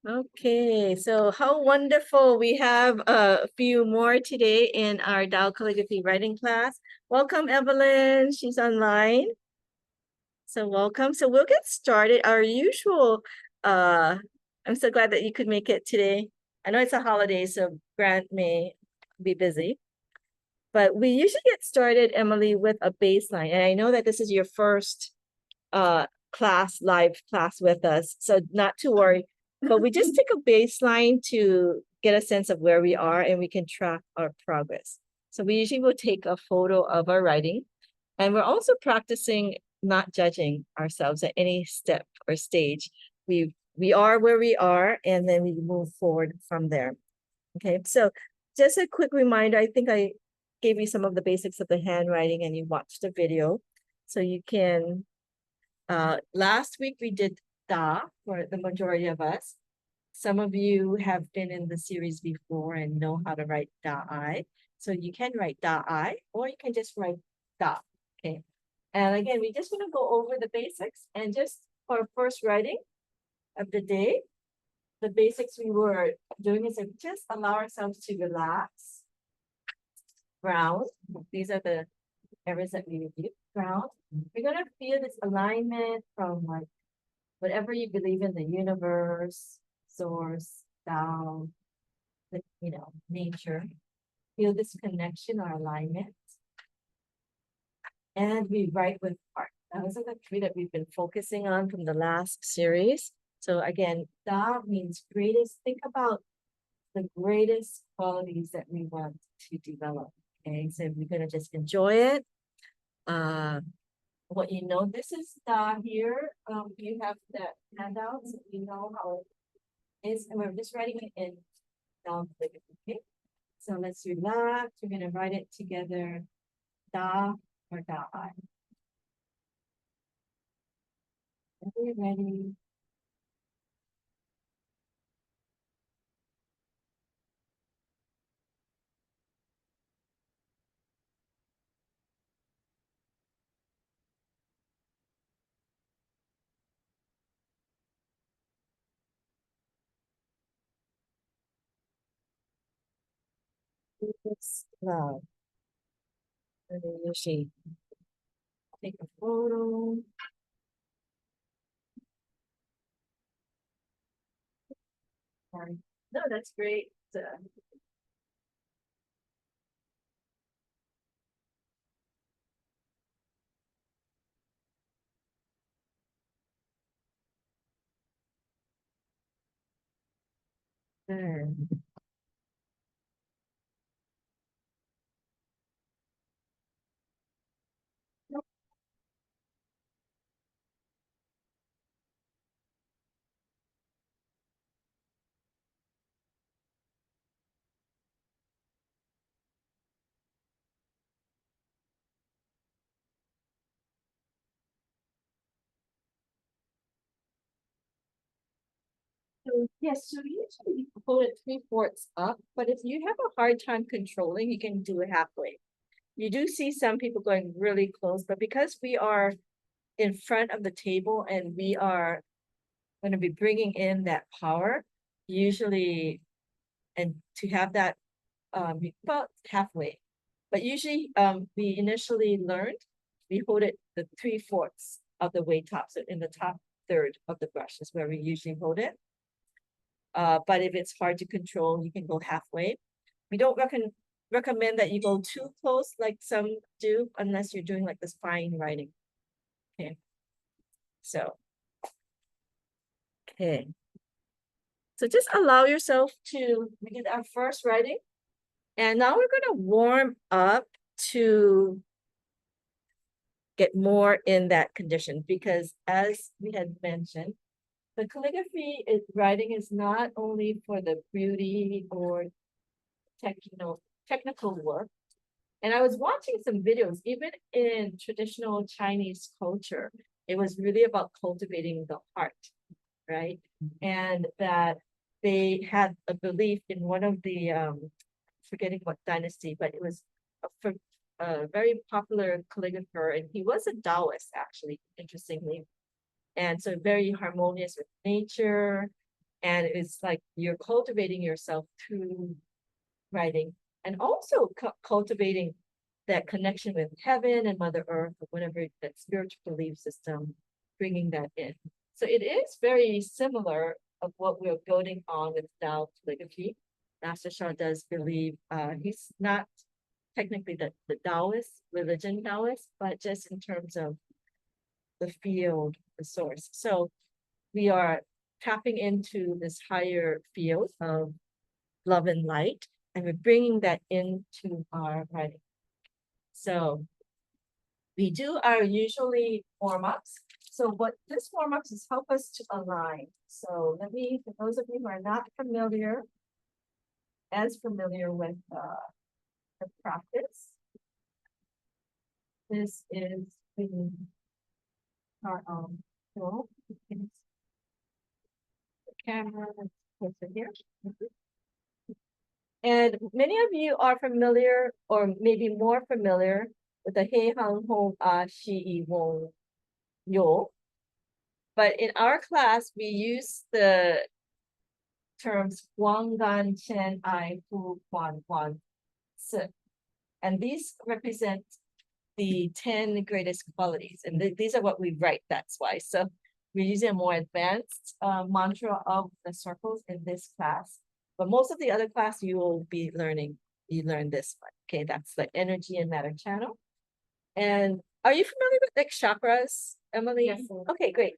Okay, so how wonderful. We have a few more today in our Tao Calligraphy writing class. Welcome, Evelyn. She's online. So welcome. So we'll get started. Our usual, I'm so glad that you could make it today. I know it's a holiday, so Grant may be busy. But we usually get started, Emily, with a baseline. And I know that this is your first live class with us, so not to worry. But we just take a baseline to get a sense of where we are and we can track our progress. So we usually will take a photo of our writing, and we're also practicing not judging ourselves at any step or stage. We are where we are, and then we move forward from there. Okay, so just a quick reminder, I think I gave you some of the basics of the handwriting and you watched the video. So you can, last week we did Da for the majority of us. Some of you have been in the series before and know how to write Da I. So you can write Da I, or you can just write Da, okay? And again, we just want to go over the basics, and just for first writing of the day, the basics we were doing is just allow ourselves to relax, ground. These are the areas that we review. Ground. We're gonna feel this alignment from like whatever you believe in, the universe, source, Tao, the, nature. Feel this connection or alignment. And we write with heart. Those are the three that we've been focusing on from the last series. So again, Da means greatest. Think about the greatest qualities that we want to develop. Okay, so we're gonna just enjoy it. What you know, this is here. You have the handouts. You know how it is, and we're just writing it in down click. Okay, so let's relax. We're gonna write it together. Da or Da I. Are we ready? It's love. And then usually take a photo. No, that's great. Good. So, yes, so usually you hold it three-fourths up, but if you have a hard time controlling, you can do it halfway. You do see some people going really close, but because we are in front of the table and we are going to be bringing in that power, usually, and to have that about halfway. But usually, we initially learned we hold it the three-fourths of the way top, so in the top third of the brush is where we usually hold it. But if it's hard to control, you can go halfway. We don't recommend that you go too close like some do, unless you're doing like this fine writing. Okay. So, okay. So just allow yourself to begin our first writing. And now we're going to warm up to get more in that condition, because as we had mentioned, the calligraphy writing is not only for the beauty or technical work. And I was watching some videos, even in traditional Chinese culture, it was really about cultivating the heart, right? And that they had a belief in one of the, forgetting what dynasty, but it was a very popular calligrapher, and he was a Taoist, actually, interestingly. And so very harmonious with nature, And it's like you're cultivating yourself through writing, and also cultivating that connection with heaven and Mother Earth, or whatever that spiritual belief system, bringing that in. So it is very similar of what we're building on with Tao Calligraphy. Master Sha does believe he's not technically the Taoist, religion Taoist, but just in terms of the field, the source. So we are tapping into this higher field of love and light, and we're bringing that into our writing. So we do our usually warm-ups. So what this warm-ups is help us to align. So let me, for those of you who are not familiar with the practice, this is our tool. The camera is here. And many of you are familiar, or maybe more familiar, with the Hei Hang Hong Shi Wong Yo. But in our class, we use the terms Guang Gan Chen I Fu Quan Quan Si. And these represent the 10 greatest qualities. And these are what we write, that's why. So we're using a more advanced mantra of the circles in this class. But most of the other class you will be learning, you learn this one. Okay, that's the energy and matter channel. And are you familiar with like chakras, Emily? Yes. Okay, great.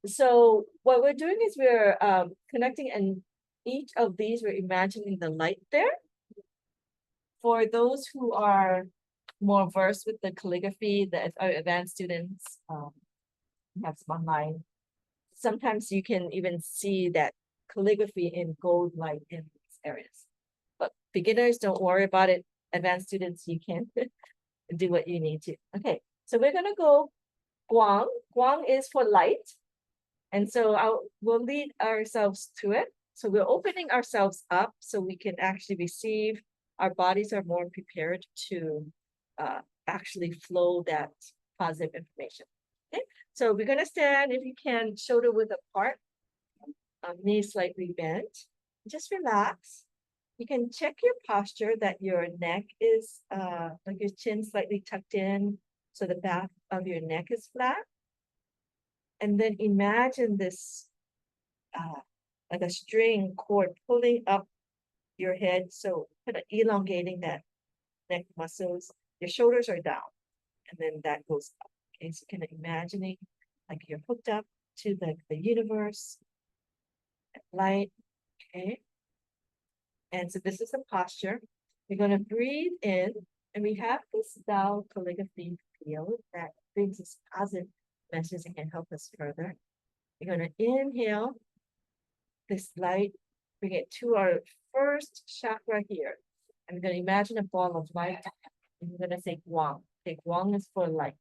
So what we're doing is we're connecting, and each of these we're imagining the light there. For those who are more versed with the calligraphy, the advanced students have some online. Sometimes you can even see that calligraphy in gold light in these areas. But beginners, don't worry about it. Advanced students, you can do what you need to. Okay, so we're gonna go Guang. Guang is for light. And so we'll lead ourselves to it. So we're opening ourselves up so we can actually receive. Our bodies are more prepared to actually flow that positive information. Okay, so we're gonna stand, if you can, shoulder width apart, knees slightly bent. Just relax. You can check your posture, that your neck is like your chin slightly tucked in, so the back of your neck is flat. And then imagine this like a string cord pulling up your head, so kind of elongating that neck muscles. Your shoulders are down, and then that goes up. Okay, so kind of imagining like you're hooked up to the universe, light. Okay, and so this is the posture. We're going to breathe in, and we have this Tao calligraphy field that brings us positive messages and can help us further. We're going to inhale this light, bring it to our first chakra here. And we're going to imagine a ball of light, and we're going to say Guang. Okay, Guang is for light.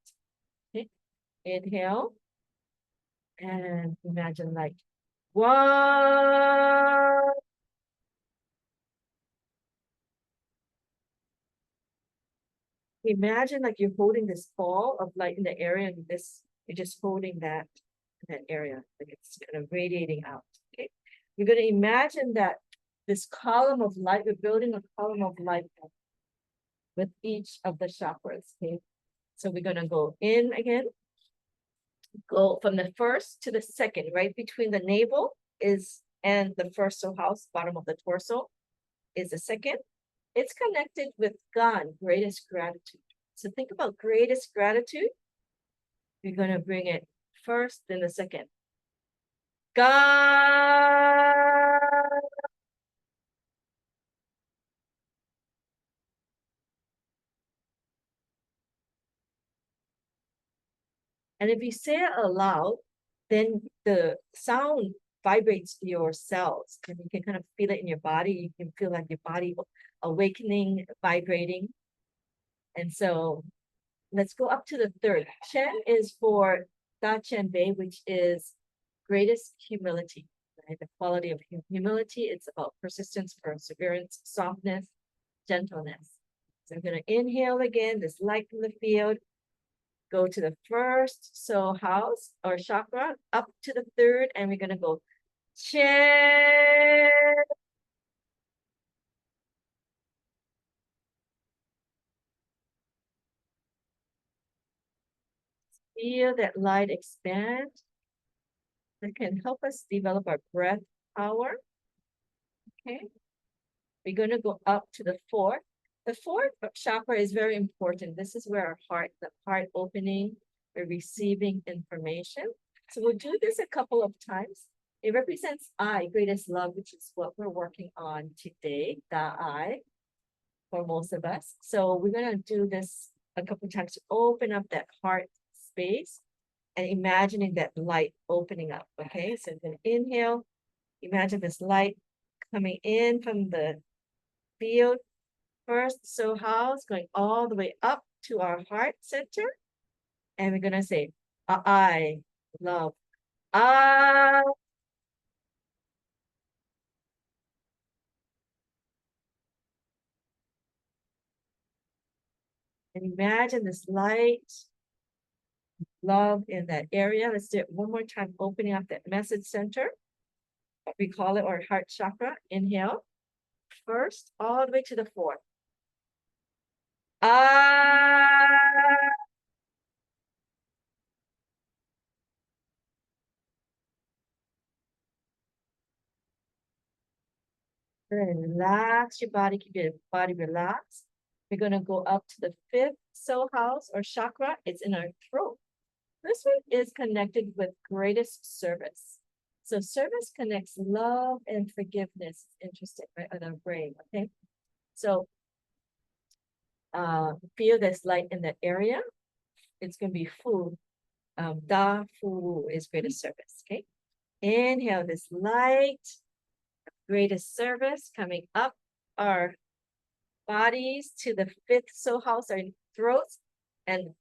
Okay, inhale, and imagine light. Guang. Imagine like you're holding this ball of light in the area, and you're just holding that in that area, like it's kind of radiating out. Okay, you're going to imagine that this column of light, we're building a column of light with each of the chakras. Okay, so we're going to go in again, go from the first to the second, right between the navel and the first house, bottom of the torso is the second. It's connected with Gan, greatest gratitude. So think about greatest gratitude. We're going to bring it first, then the second. Gan. And if you say it aloud, then the sound vibrates your cells, and you can kind of feel it in your body. You can feel like your body awakening, vibrating. And so let's go up to the third. Chen is for Da Chen Bei, which is greatest humility, right? The quality of humility. It's about persistence, perseverance, softness, gentleness. So I'm going to inhale again, this light from the field. Go to the first house or chakra, up to the third, and we're going to go Chin. Feel that light expand. That can help us develop our breath power. Okay. We're going to go up to the fourth. The fourth chakra is very important. This is where our heart, the heart opening, we're receiving information. So we'll do this a couple of times. It represents I, greatest love, which is what we're working on today, the I, for most of us. So we're going to do this a couple of times to open up that heart space and imagining that light opening up. Okay, so then inhale, imagine this light coming in from the field first, so house, going all the way up to our heart center. And we're going to say, I love. I. And imagine this light, love in that area. Let's do it one more time, opening up that message center. We call it our heart chakra. Inhale. First, all the way to the fourth. Relax your body, keep your body relaxed. We're going to go up to the fifth soul house or chakra. It's in our throat. This one is connected with greatest service. So service connects love and forgiveness. Interesting, right? On our brain, okay? So feel this light in that area. It's going to be fu. Da fu is greatest service, okay? Inhale this light, greatest service coming up our bodies to the fifth soul house, our throats, and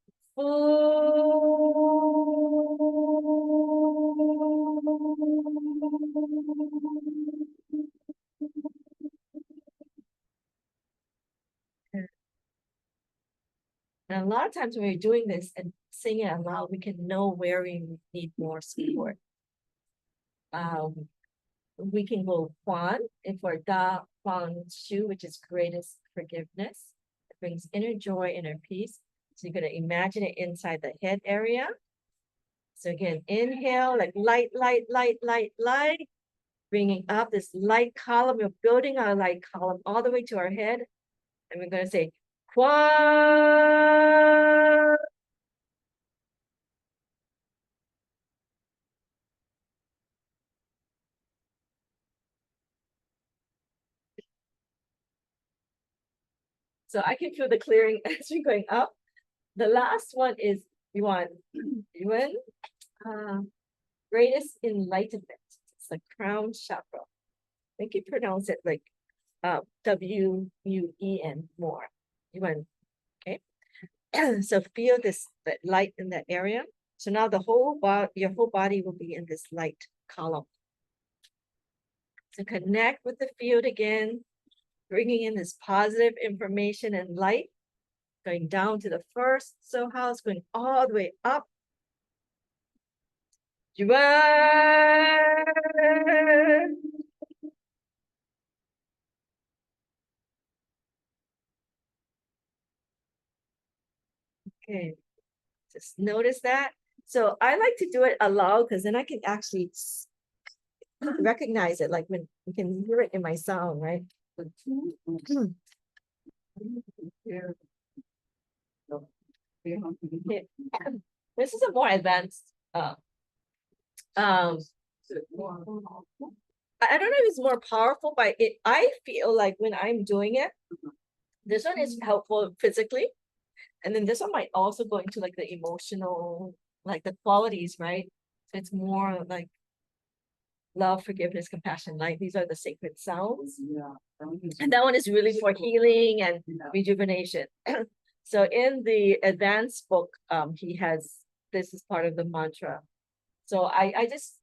and a lot of times when we're doing this and singing it aloud, we can know where we need more support. We can go Quan, and for Da Quan Shu, which is greatest forgiveness. It brings inner joy, inner peace. So you're going to imagine it inside the head area. So again, inhale, like light, light, light, light, light. Bringing up this light column. We're building our light column all the way to our head. And we're going to say, Quan. So I can feel the clearing as we're going up. The last one is Yuan. Yuan, greatest enlightenment. It's the crown chakra. I think you pronounce it like W-U-E-N more. Yuan, okay? So feel this that light in that area. So now the whole your whole body will be in this light column. So connect with the field again, bringing in this positive information and light, going down to the first soul house, going all the way up. Yuan. Okay, just notice that. So I like to do it aloud because then I can actually recognize it, like when you can hear it in my sound, right? Okay. This is a more advanced I don't know if it's more powerful, but I feel like when I'm doing it, this one is helpful physically. And then this one might also go into like the emotional, like the qualities, right? So it's more like love, forgiveness, compassion, light. These are the sacred sounds. Yeah. And that one is really for healing and rejuvenation. So in the advanced book, he has, this is part of the mantra. So I just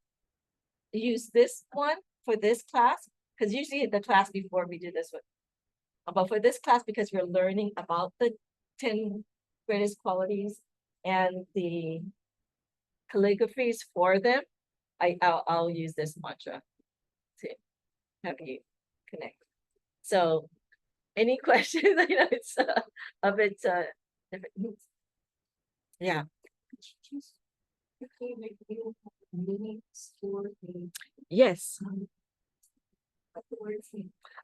use this one for this class, because usually the class before we do this one. But for this class, because we're learning about the 10 greatest qualities and the calligraphies for them, I'll use this mantra. have you connect. So any questions? I know it's a bit different. Yeah. Yes.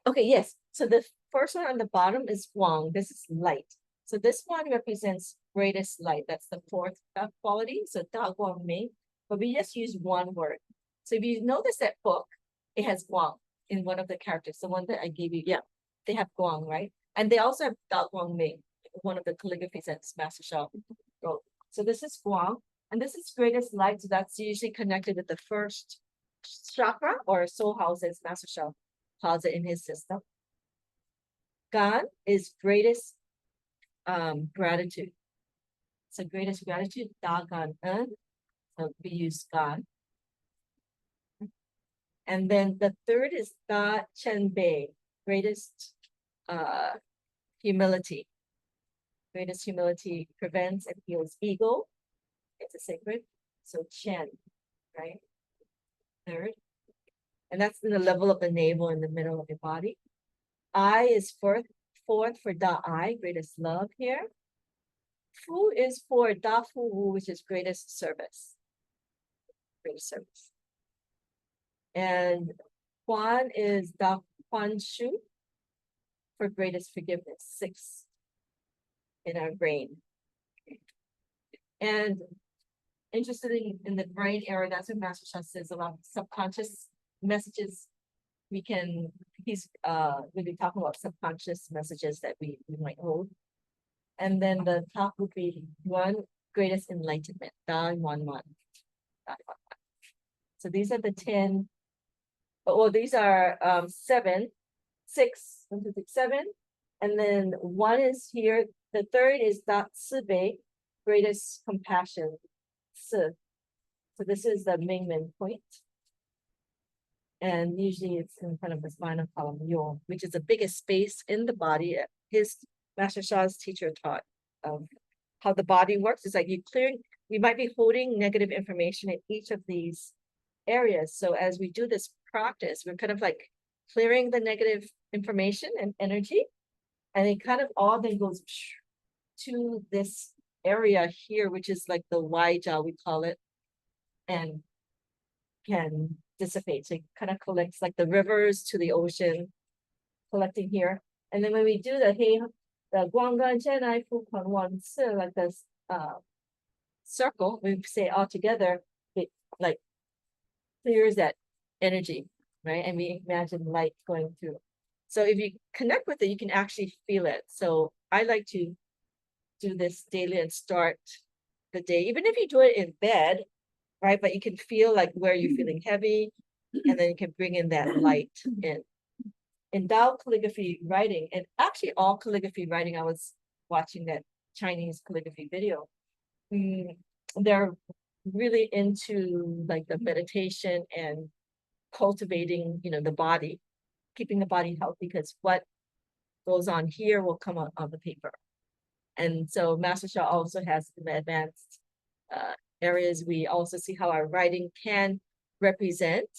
Okay, yes. So the first one on the bottom is Guang. This is light. So this one represents greatest light. That's the fourth quality. So Da Guang Ming. But we just use one word. So if you notice that book, it has Guang in one of the characters. The one that I gave you, yeah, they have Guang, right? And they also have Da Guang Ming, one of the calligraphies that Master Shao wrote. So this is Guang, and this is greatest light. So that's usually connected with the first chakra or soul house, as Master Shao calls it in his system. Gan is greatest gratitude. So greatest gratitude, Da Gan En. So we use Gan. And then the third is Da Chen Bei, greatest humility. Greatest humility prevents and heals ego. It's a sacred. So Chen, right? Third. And that's in the level of the navel in the middle of your body. I is fourth for Da I, greatest love here. Fu is for Da Fu Wu, which is greatest service. Greatest service. And Huan is Da Huan Shu for greatest forgiveness, 6 in our brain. And interested in the brain area, that's what Master Shah says about subconscious messages. He's really talking about subconscious messages that we might hold. And then the top would be one, greatest enlightenment, Da Wan Wan. So these are the 10. Well, these are 7, 6, 1, 2, 3, 7. And then 1 is here. The third is Da Ci Bei, greatest compassion. So this is the Mingmen point. And usually it's in front of the spinal column, Yo, which is the biggest space in the body. His Master Shah's teacher taught how the body works. It's like we might be holding negative information in each of these areas. So as we do this practice, we're kind of like clearing the negative information and energy. And it kind of all then goes to this area here, which is like the Y jaw, we call it, and can dissipate. So it kind of collects like the rivers to the ocean, collecting here. And then when we do the Guanggan Chenai Fu Kuan Wan Si, like this circle, we say all together, it like clears that energy, right? And we imagine light going through. So if you connect with it, you can actually feel it. So I like to do this daily and start the day, even if you do it in bed, right? But you can feel like where you're feeling heavy, and then you can bring in that light in. In Tao calligraphy writing, and actually all calligraphy writing, I was watching that Chinese calligraphy video. They're really into like the meditation and cultivating, the body, keeping the body healthy, because what goes on here will come out on the paper. And so Master Shah also has some advanced areas. We also see how our writing can represent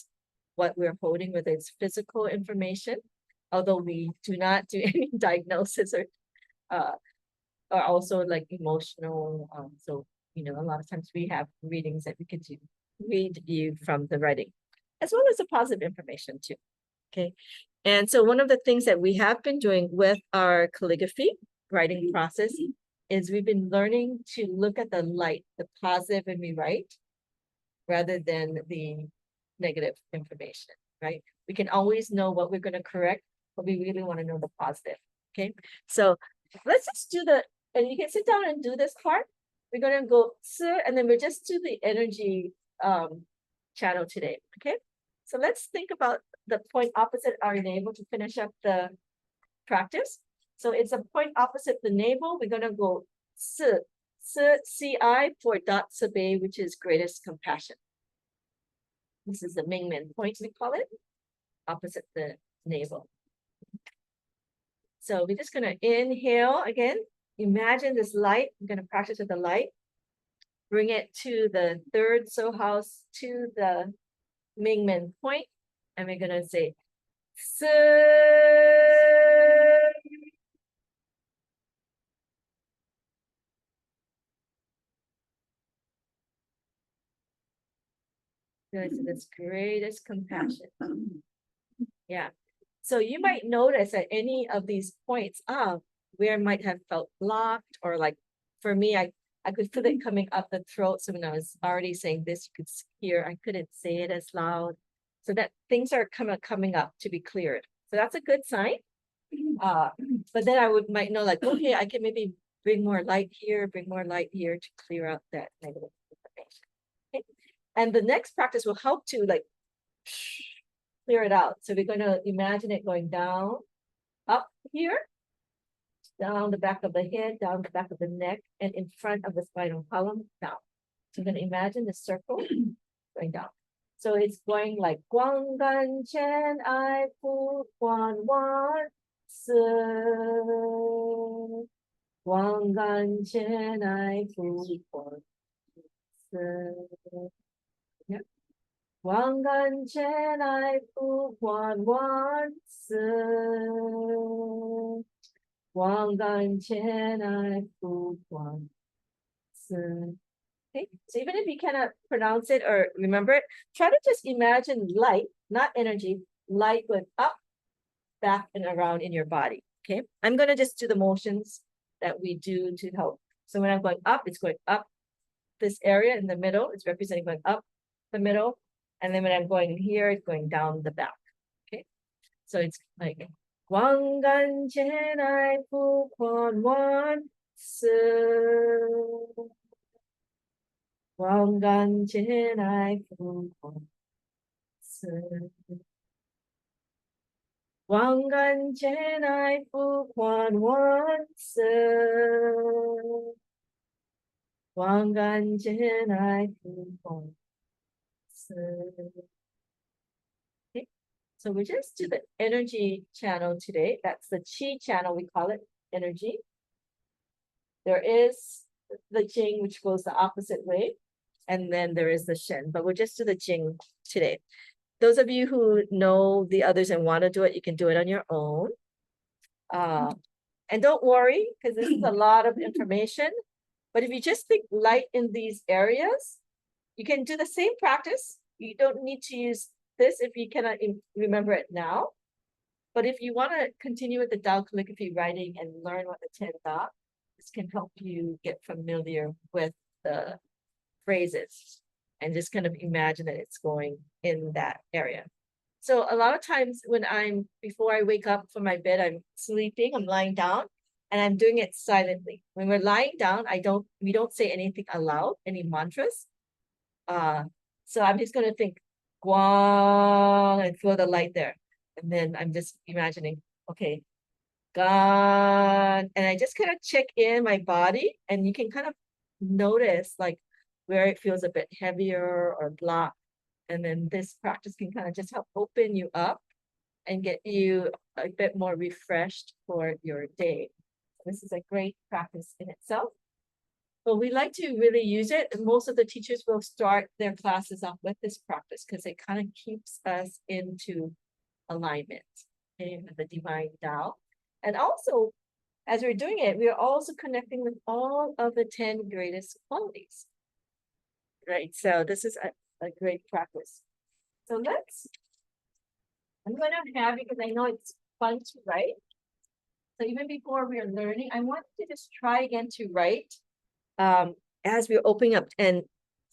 what we're holding, whether it's physical information, although we do not do any diagnosis or also like emotional. So, a lot of times we have readings that we could read you from the writing, as well as the positive information too. Okay. And so one of the things that we have been doing with our calligraphy writing process is we've been learning to look at the light, the positive when we write, rather than the negative information, right? We can always know what we're going to correct, but we really want to know the positive. Okay. So let's just do and you can sit down and do this part. We're going to go, and then we'll just do the energy channel today. Okay. So let's think about the point opposite our navel to finish up the practice. So it's a point opposite the navel. We're going to go Ci for Da Ci Bei, which is greatest compassion. This is the Mingmen point, we call it, opposite the navel. So we're just going to inhale again. Imagine this light. I'm going to practice with the light. Bring it to the third soul house, to the Mingmen point, and we're going to say Se. Good, so that's greatest compassion. Yeah. So you might notice at any of these points of where I might have felt blocked, or like for me, I could feel it coming up the throat. So when I was already saying this, you could hear I couldn't say it as loud. So that things are coming up to be cleared. So that's a good sign. But then I might know, like, okay, I can maybe bring more light here to clear out that negative information. Okay. And the next practice will help to like clear it out. So we're going to imagine it going down, up here, down the back of the head, down the back of the neck, and in front of the spinal column, down. So you're going to imagine the circle going down. So it's going like Guang Gan Chen I Fu Guan Wan Se. Guang Gan Chen I Fu Guan Se. Yep. Guang Gan Chen I Fu Guan Wan Se. Guang Gan Chen I Fu Guan Se. Okay, so even if you cannot pronounce it or remember it, try to just imagine light, not energy, light going up, back, and around in your body. Okay, I'm going to just do the motions that we do to help. So when I'm going up, it's going up this area in the middle. It's representing going up the middle. And then when I'm going here, it's going down the back. Okay, so it's like Guang Gan Chen I Fu Quan Wan Se. Guang Gan Chen I Fu Quan Se. Guang Gan Chen I Fu Quan Wan Se. Guang Gan Chen I Fu Quan Se. Okay, so we just do the energy channel today. That's the chi channel, we call it energy. There is the Jing, which goes the opposite way. And then there is the Shen, but we'll just do the Jing today. Those of you who know the others and want to do it, you can do it on your own. And don't worry, because this is a lot of information. But if you just think light in these areas, you can do the same practice. You don't need to use this if you cannot remember it now. But if you want to continue with the Tao Calligraphy writing and learn what the 10 Da, this can help you get familiar with the phrases and just kind of imagine that it's going in that area. So a lot of times when before I wake up from my bed, I'm sleeping, I'm lying down, and I'm doing it silently. When we're lying down, we don't say anything aloud, any mantras. So I'm just going to think Guang and feel the light there. And then I'm just imagining, okay, gone. And I just kind of check in my body, and you can kind of notice like where it feels a bit heavier or blocked. And then this practice can kind of just help open you up and get you a bit more refreshed for your day. This is a great practice in itself. But we like to really use it. And most of the teachers will start their classes off with this practice because it kind of keeps us into alignment, okay, with the divine Tao. And also, as we're doing it, we are also connecting with all of the 10 greatest qualities. Right, so this is a great practice. So I'm going to have, because I know it's fun to write. So even before we're learning, I want you to just try again to write as we're opening up and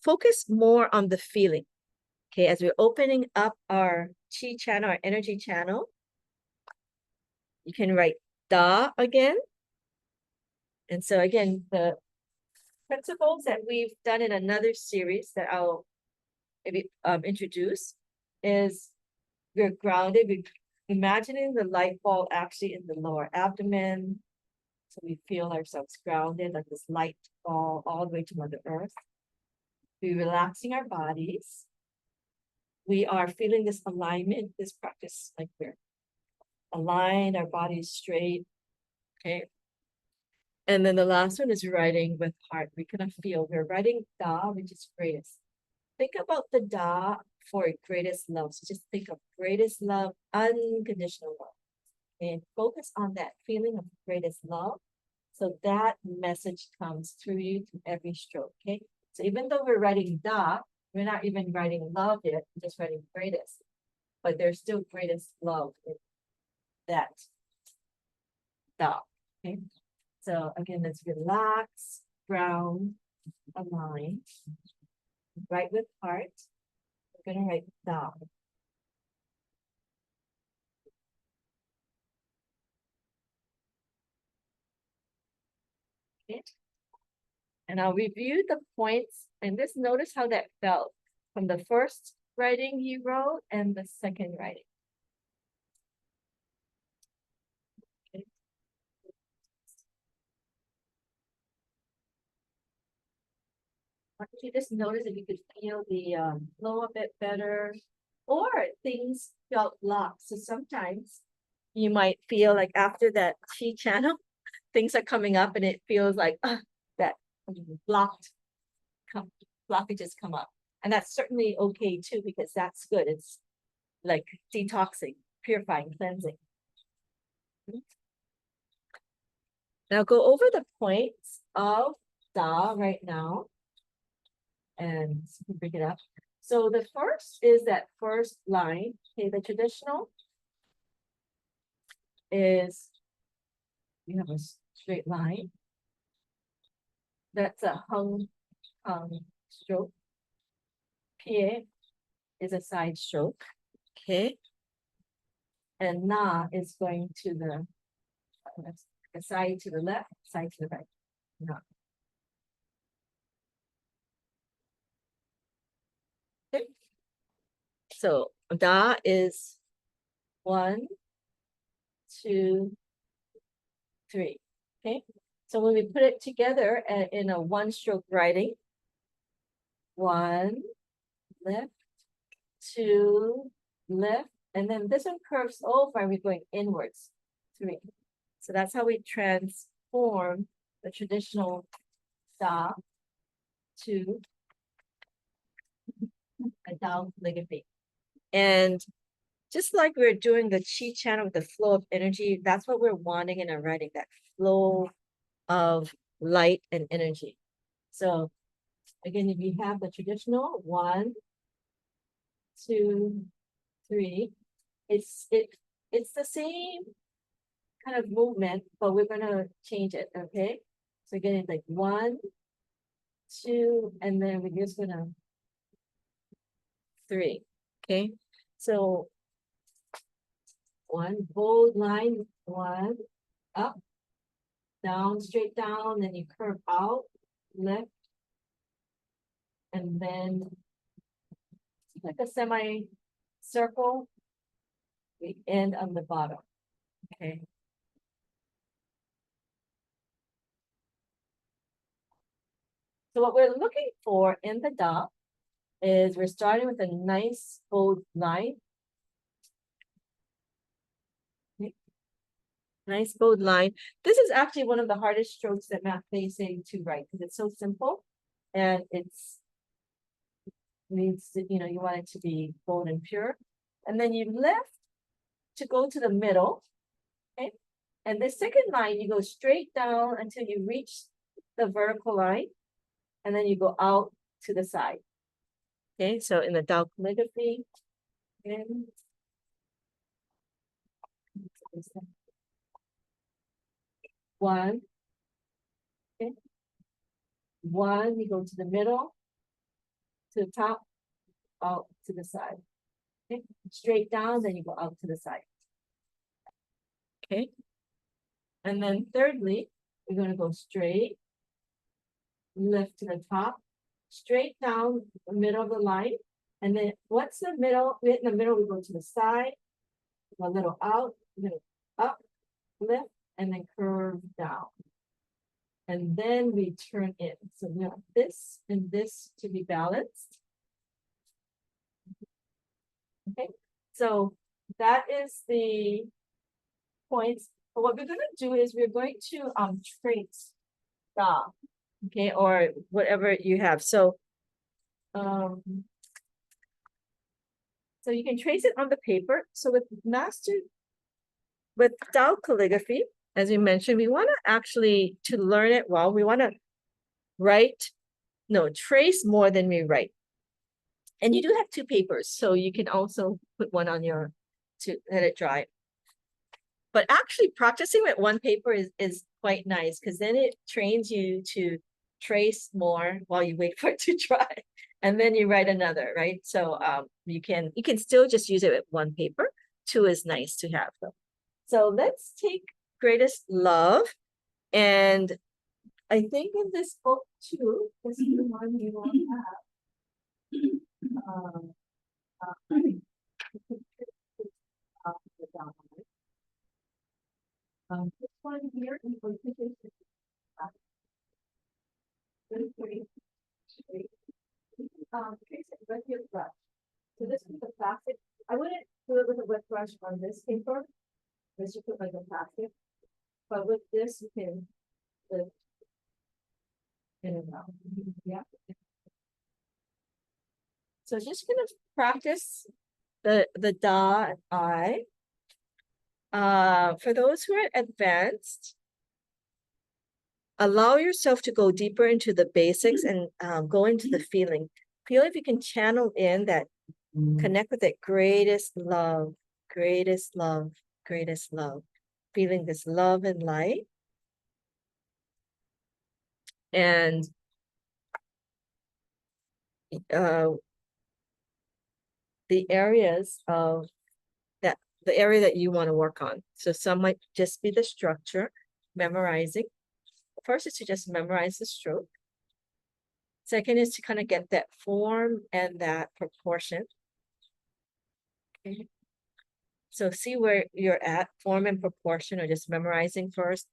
focus more on the feeling. Okay, as we're opening up our chi channel, our energy channel, you can write Da again. And so again, the principles that we've done in another series that I'll maybe introduce is we're grounded. We're imagining the light ball actually in the lower abdomen. So we feel ourselves grounded, like this light ball all the way to Mother Earth. We're relaxing our bodies. We are feeling this alignment, this practice, like we're aligned, our bodies straight. Okay. And then the last one is writing with heart. We kind of feel we're writing Da, which is greatest. Think about the Da for greatest love. So just think of greatest love, unconditional love, and focus on that feeling of greatest love. So that message comes through you through every stroke, okay? So even though we're writing da, we're not even writing love yet, we're just writing greatest. But there's still greatest love in that da, okay? So again, let's relax, ground, align, write with heart. We're gonna write da. Okay. And I'll review the points and just notice how that felt from the first writing you wrote and the second writing. Okay. Why don't you just notice if you could feel the flow a bit better, or things felt locked. So sometimes you might feel like after that chi channel, things are coming up and it feels like that blocked blockages come up. And that's certainly okay too, because that's good. It's like detoxing, purifying, cleansing. Now go over the points of Da right now and bring it up. So the first is that first line. Okay, the traditional is you have a straight line. That's a hung stroke. Pie is a side stroke. Okay. And na is going to the side to the left, side to the right. Na. Okay. So da is 1, 2, 3. Okay. So when we put it together in a one stroke writing, 1, lift, 2, lift, and then this one curves over and we're going inwards, 3. So that's how we transform the traditional da to a Tao calligraphy. And just like we're doing the chi channel with the flow of energy, that's what we're wanting in our writing, that flow of light and energy. So again, if you have the traditional 1, 2, 3, it's the same kind of movement, but we're gonna change it, okay? So again, it's like 1, 2, and then we're just gonna 3, okay? So 1 bold line, 1 up, down, straight down, then you curve out, lift, and then like a semi-circle, we end on the bottom, okay? So what we're looking for in the da is we're starting with a nice bold line. Okay. Nice bold line. This is actually one of the hardest strokes that they say to write because it's so simple and it's needs to, you want it to be bold and pure. And then you lift to go to the middle. Okay. And the second line, you go straight down until you reach the vertical line. And then you go out to the side. Okay, so in the Tao calligraphy, and 1, okay, 1, you go to the middle, to the top, out to the side. Okay, straight down, then you go out to the side. Okay, and then thirdly, we're going to go straight, lift to the top, straight down the middle of the line, and then what's the middle? In the middle, we go to the side, a little out, up, lift, and then curve down. And then we turn in. So we want this and this to be balanced. Okay, so that is the points. But what we're going to do is we're going to trace da, okay, or whatever you have. So So you can trace it on the paper. So with Tao Calligraphy, as we mentioned, we want to actually, to learn it well, we want to trace more than we write. And you do have two papers, so you can also put one on to let it dry. But actually practicing with one paper is quite nice, because then it trains you to trace more while you wait for it to dry. And then you write another, right? So you can still just use it with one paper. Two is nice to have though. So let's take Greatest Love. And I think in this book too, this is the one you will have. This one here is for so this is the plastic. I wouldn't do it with a wet brush on this paper. This you put like a plastic. But with this, you can lift in and out. Yeah. So just gonna practice the da and I. For those who are advanced, allow yourself to go deeper into the basics and go into the feeling. Feel if you can channel in that, connect with that greatest love, greatest love, greatest love. Feeling this love and light. And the areas of that, the area that you want to work on. So some might just be the structure, memorizing. First is to just memorize the stroke. Second is to kind of get that form and that proportion. Okay. So see where you're at, form and proportion, or just memorizing first.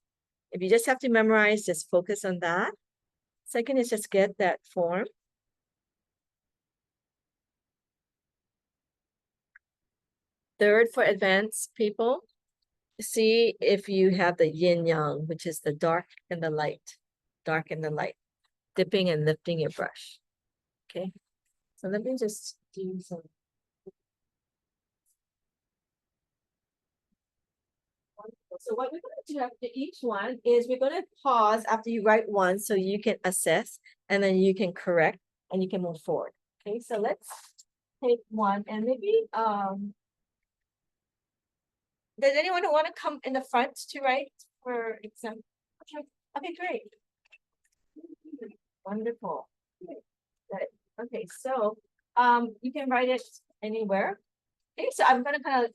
If you just have to memorize, just focus on that. Second is just get that form. Third, for advanced people, see if you have the yin yang, which is the dark and the light, dipping and lifting your brush. Okay, so let me just do some. So what we're going to do after each one is we're going to pause after you write one so you can assess, and then you can correct and you can move forward. Okay, so let's take one, and maybe does anyone want to come in the front to write for example? Okay, great. Wonderful. Good. Okay, so you can write it anywhere. Okay, so I'm gonna kind of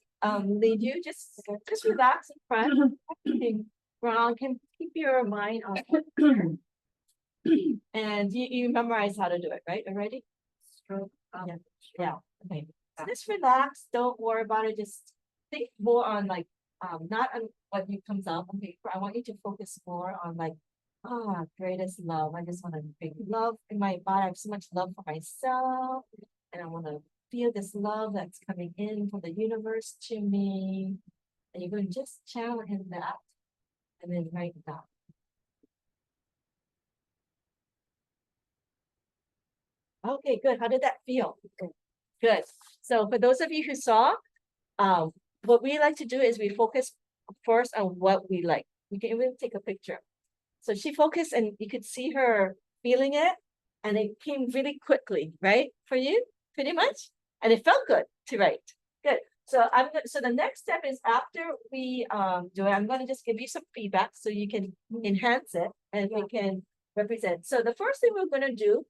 lead you, just relax in front. Brown, can keep your mind on and you memorize how to do it, right? Already? Yeah. Okay. So just relax, don't worry about it, just think more on like not on what you comes out on paper. I want you to focus more on like, greatest love. I just want to bring love in my body. I have so much love for myself, and I want to feel this love that's coming in from the universe to me. And you're going to just channel in that, and then write it down. Okay, good. How did that feel? Good. So for those of you who saw, what we like to do is we focus first on what we like. We can even take a picture. So she focused, and you could see her feeling it, and it came really quickly, right? For you, pretty much, and it felt good to write. Good. So so the next step is after we do it, I'm going to just give you some feedback so you can enhance it and we can represent. So the first thing we're going to do,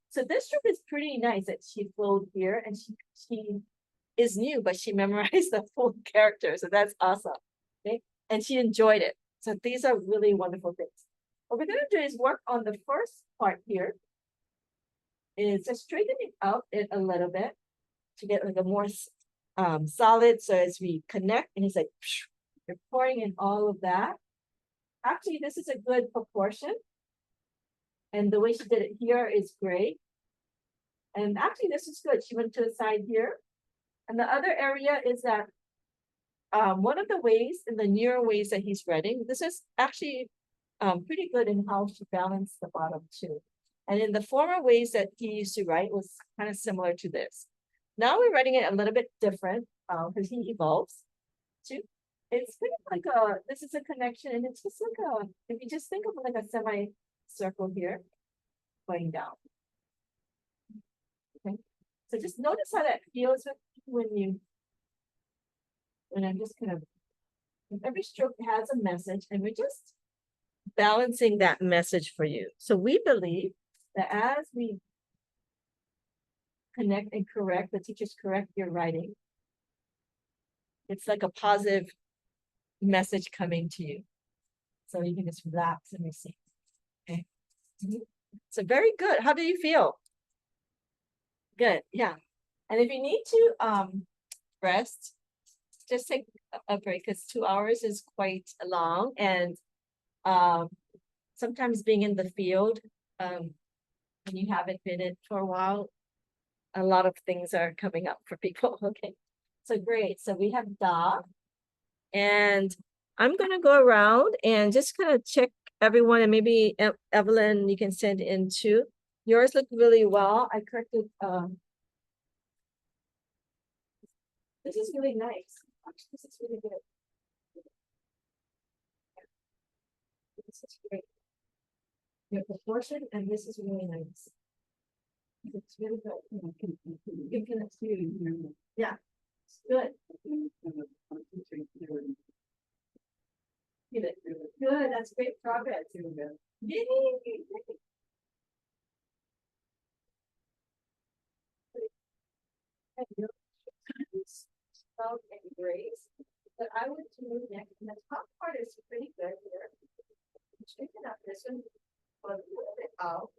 so this strip is pretty nice that she flowed here, and she is new, but she memorized the full character, so that's awesome. Okay, and she enjoyed it. So these are really wonderful things. What we're going to do is work on the first part here. Is just straightening out it a little bit to get like a more solid. So as we connect, and he's like, you're pouring in all of that. Actually, this is a good proportion. And the way she did it here is great. And actually, this is good. She went to the side here. And the other area is that one of the ways, in the newer ways that he's writing, this is actually pretty good in how she balanced the bottom too. And in the former ways that he used to write was kind of similar to this. Now we're writing it a little bit different because he evolves too. It's kind of like this is a connection, and it's just like if you just think of like a semi-circle here going down. Okay, so just notice how that feels when I'm just kind of, every stroke has a message, and we're just balancing that message for you. So we believe that as we connect and correct, the teachers correct your writing, it's like a positive message coming to you. So you can just relax and receive. Okay. So very good. How do you feel? Good. Yeah. And if you need to rest, just take a break, because 2 hours is quite long. And sometimes being in the field, when you haven't been in for a while, a lot of things are coming up for people. Okay. So great. So we have Da. And I'm gonna go around and just kind of check everyone, and maybe Evelyn, you can send in too. Yours look really well. I corrected. This is really nice. Actually, this is really good. This is great. Your proportion, and this is really nice. It's really good. You can see. Yeah, it's good. Good. That's great progress. Yay. Spelled and grace, but I would move next, and the top part is pretty good here. Chicken up this one, but a little bit out.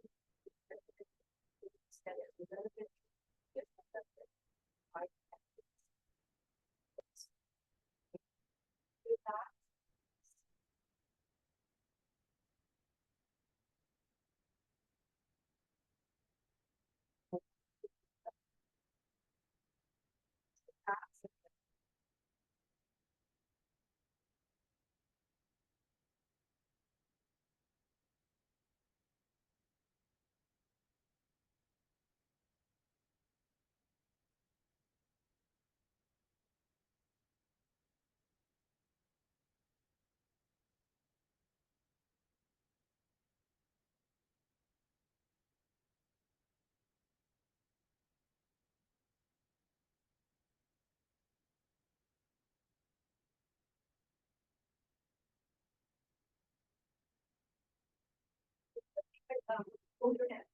Hold your head.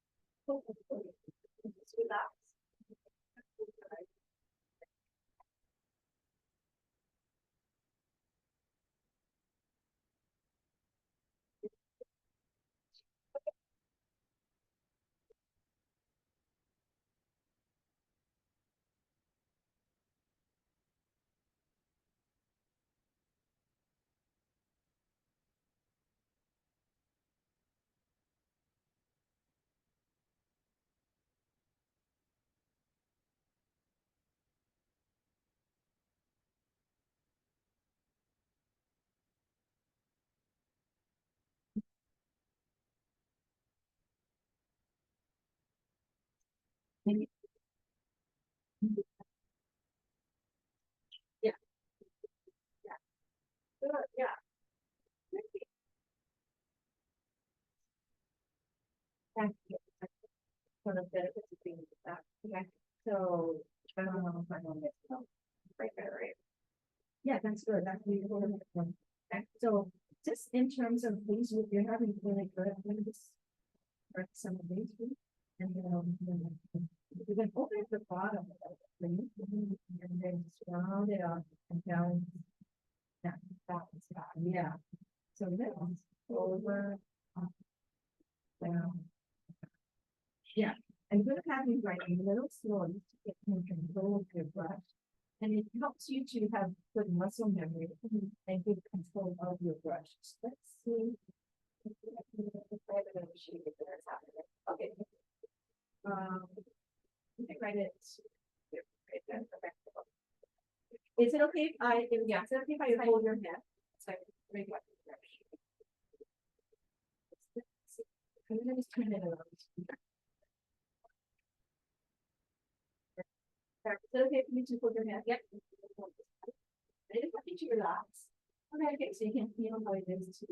Just relax. Yeah, yeah, good, yeah. Thank you. One of the benefits of being with that. Okay, so I don't know if I'm on this. Right. Yeah, that's good. That's really good. Okay, so just in terms of these, if you're having really good, I'm gonna just correct some of these. And you can open at the bottom of the thing, and then just round it up and down. That is that. Yeah. So this over, up, down. Yeah. And good at having writing a little slowly to get more control of your brush. And it helps you to have good muscle memory and good control of your brush. Let's see. Okay. You can write it. Is it okay if I, yeah, is it okay if I hold your hand? So I can what? I'm gonna just turn it around. Okay for you to put your hand? Yep. I just want you to relax. Okay, so you can feel how it is to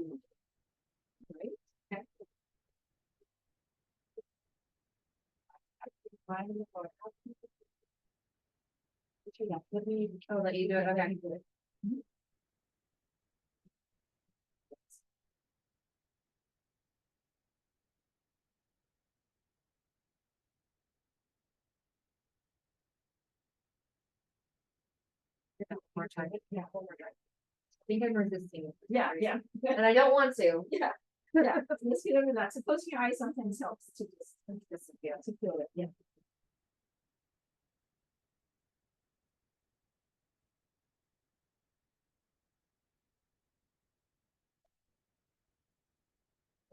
right? Okay. Let me let you do it. Okay. More time. Yeah, one more time. I think I'm resisting it. Yeah, yeah. And I don't want to. Yeah. Yeah. Just feel relaxed. So closing your eyes sometimes helps to just to feel it. Yeah.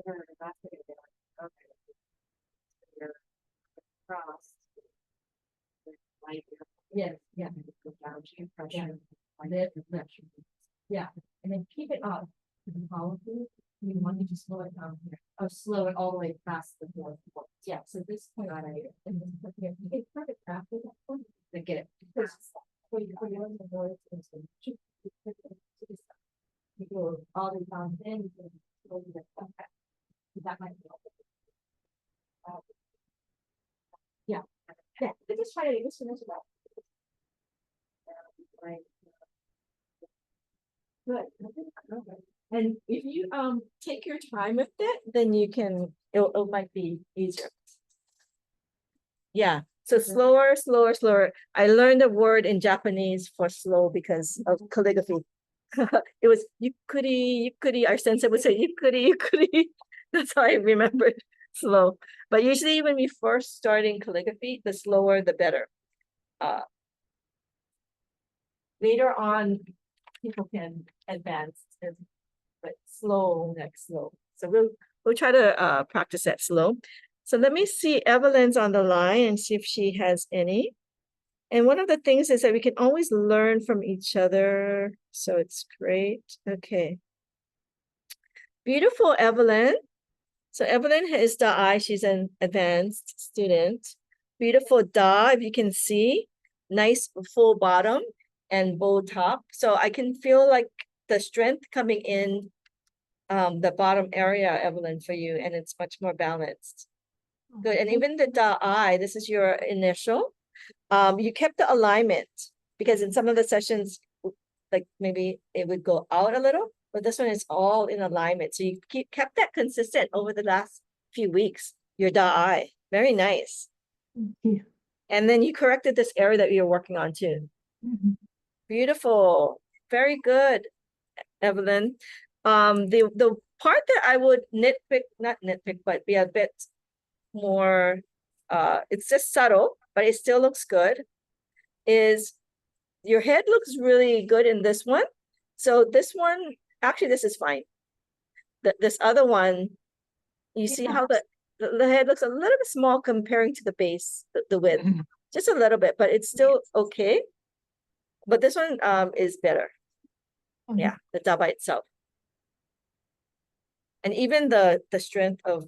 Okay. You're crossed. Yes, yeah. Yeah, and then keep it up. Policy, you want you to slow it down here. Oh, slow it all the way past the fourth. Yeah, so this point on it. It's perfect after that point. To get it. Because for you the voice is you go all the way down, then you can slow it down. That might be. Yeah, yeah. Just try to just finish it up. Good. And if you take your time with it, then you can it might be easier. Yeah. So slower, slower, slower. I learned a word in Japanese for slow because of calligraphy. It was yukuri, yukuri. Our sensei would say yukuri, yukuri. That's how I remembered slow. But usually when we first start in calligraphy, the slower the better. Later on, people can advance, but slow, next slow. So we'll try to practice that slow. So let me see, Evelyn's on the line and see if she has any. And one of the things is that we can always learn from each other. So it's great. Okay. Beautiful, Evelyn. So Evelyn is the eye. She's an advanced student. Beautiful Da, if you can see. Nice full bottom and bow top. So I can feel like the strength coming in the bottom area, Evelyn, for you, and it's much more balanced. Good. And even the Da eye, this is your initial. You kept the alignment because in some of the sessions, like maybe it would go out a little, but this one is all in alignment. So you kept that consistent over the last few weeks, your Da eye. Very nice. Yeah. And then you corrected this area that you're working on too. Beautiful. Very good, Evelyn. The part that I would nitpick, not nitpick, but be a bit more, it's just subtle, but it still looks good, is your head looks really good in this one. So this one, actually, this is fine. This other one, you see how the head looks a little bit small comparing to the base, the width, just a little bit, but it's still okay. But this one is better. Yeah, the Da by itself. And even the strength of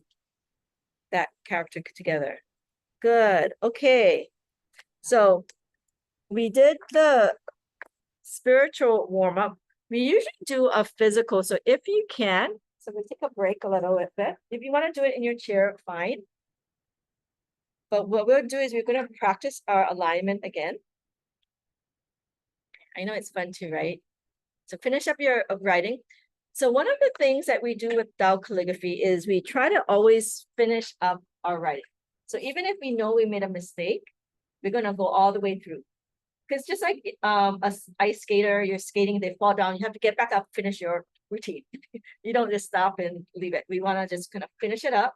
that character together. Good. Okay. So we did the spiritual warm-up. We usually do a physical. So if you can, so we'll take a break a little bit. If you want to do it in your chair, fine. But what we'll do is we're going to practice our alignment again. I know it's fun too, right? So finish up your writing. So one of the things that we do with Tao calligraphy is we try to always finish up our writing. So even if we know we made a mistake, we're going to go all the way through. Because just like a ice skater, you're skating, they fall down, you have to get back up, finish your routine. You don't just stop and leave it. We want to just kind of finish it up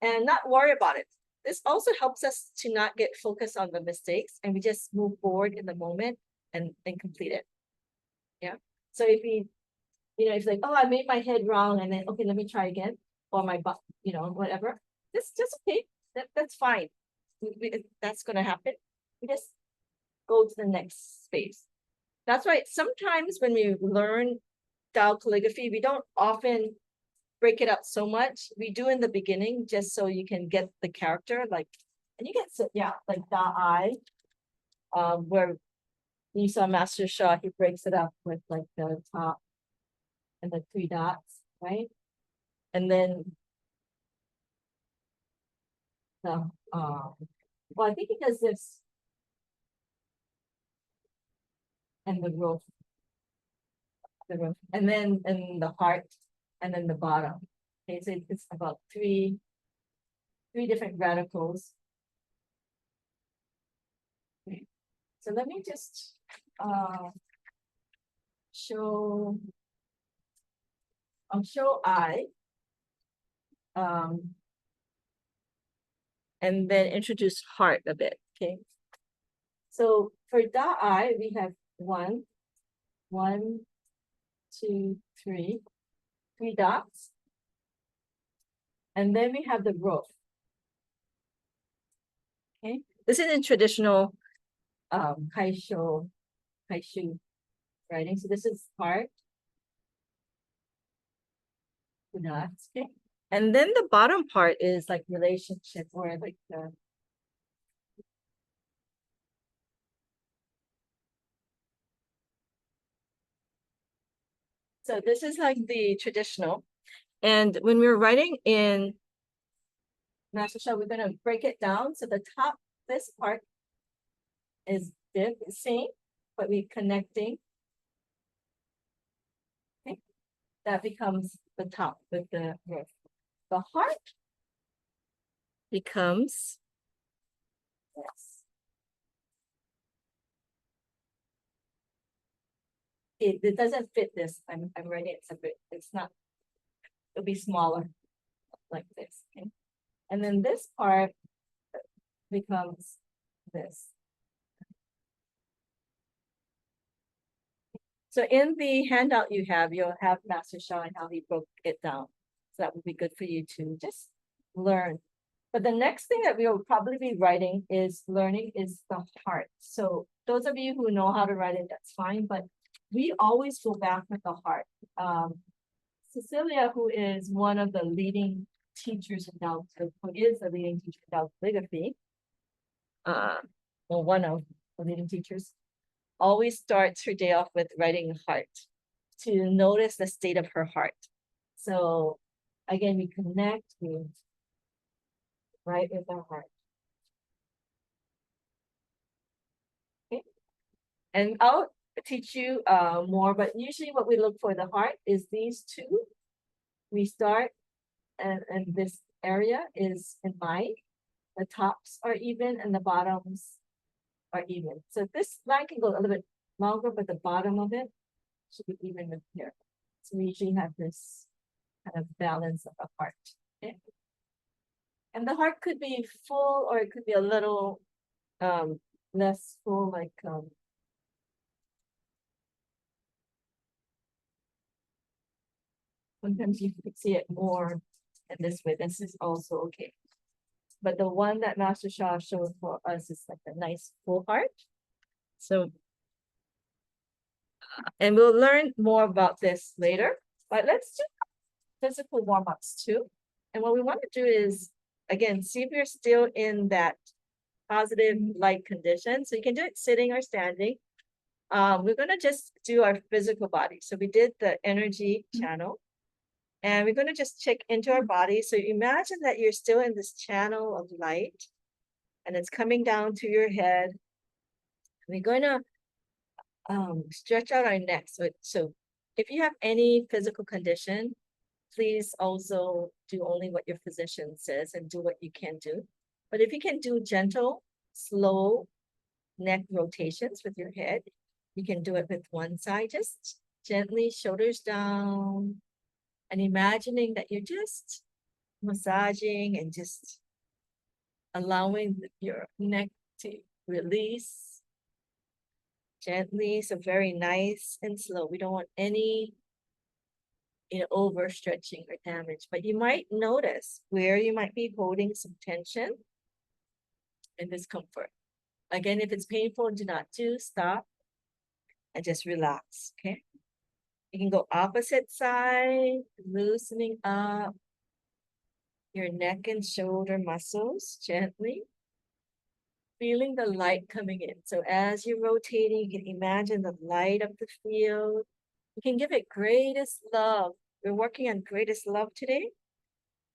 and not worry about it. This also helps us to not get focused on the mistakes and we just move forward in the moment and complete it. Yeah. So if we, it's like, oh, I made my head wrong and then, okay, let me try again. Or my butt, whatever. That's just okay. That's fine. That's going to happen. We just go to the next space. That's why sometimes when we learn Tao calligraphy, we don't often break it up so much. We do in the beginning just so you can get the character, like, and you get, yeah, like Da eye. where you saw Master Shaw, he breaks it up with like the top and the 3 dots, right? And then the well, I think he does this and the roof, and then the heart, and then the bottom. Okay, so it's about three different radicals. Okay. So let me just show. I'll show I. And then introduce heart a bit. Okay. So for Da I, we have 1, 2, 3 dots. And then we have the roof. Okay. This is in traditional kaishu writing. So this is heart. 2 dots. Okay. And then the bottom part is like relationship, or like the so this is like the traditional. And when we're writing in Master Shah, we're gonna break it down. So the top, this part is the same, but we're connecting. Okay, that becomes the top with the roof. The heart becomes this. It doesn't fit this. I'm writing it separate. It's not. It'll be smaller, like this. Okay, and then this part becomes this. So in the handout you have, you'll have Master Shah and how he broke it down. So that would be good for you to just learn. But the next thing that we will probably be writing is learning is the heart. So those of you who know how to write it, that's fine. But we always go back with the heart. Cecilia, who is one of the leading teachers in Tao, who is the leading teacher in Tao Calligraphy, well, one of the leading teachers, always starts her day off with writing a heart to notice the state of her heart. So again, we connect, we write with our heart. Okay. And I'll teach you more, but usually what we look for the heart is these two. We start and this area is in line. The tops are even and the bottoms are even. So this line can go a little bit longer, but the bottom of it should be even with here. So we usually have this kind of balance of the heart. Okay? And the heart could be full or it could be a little less full, like sometimes you could see it more in this way. This is also okay. But the one that Master Shah showed for us is like a nice full heart. So, and we'll learn more about this later, but let's do physical warm-ups too. And what we want to do is, again, see if you're still in that positive light condition. So you can do it sitting or standing. We're going to just do our physical body. So we did the energy channel. And we're going to just check into our body. So imagine that you're still in this channel of light and it's coming down to your head. We're going to stretch out our neck. So if you have any physical condition, please also do only what your physician says and do what you can do. But if you can do gentle, slow neck rotations with your head, you can do it with one side, just gently, shoulders down, and imagining that you're just massaging and just allowing your neck to release gently. So very nice and slow. We don't want any overstretching or damage, but you might notice where you might be holding some tension and discomfort. Again, if it's painful, do not stop and just relax, okay? You can go opposite side, loosening up your neck and shoulder muscles gently. feeling the light coming in. So as you're rotating, you can imagine the light of the field. You can give it greatest love. We're working on greatest love today.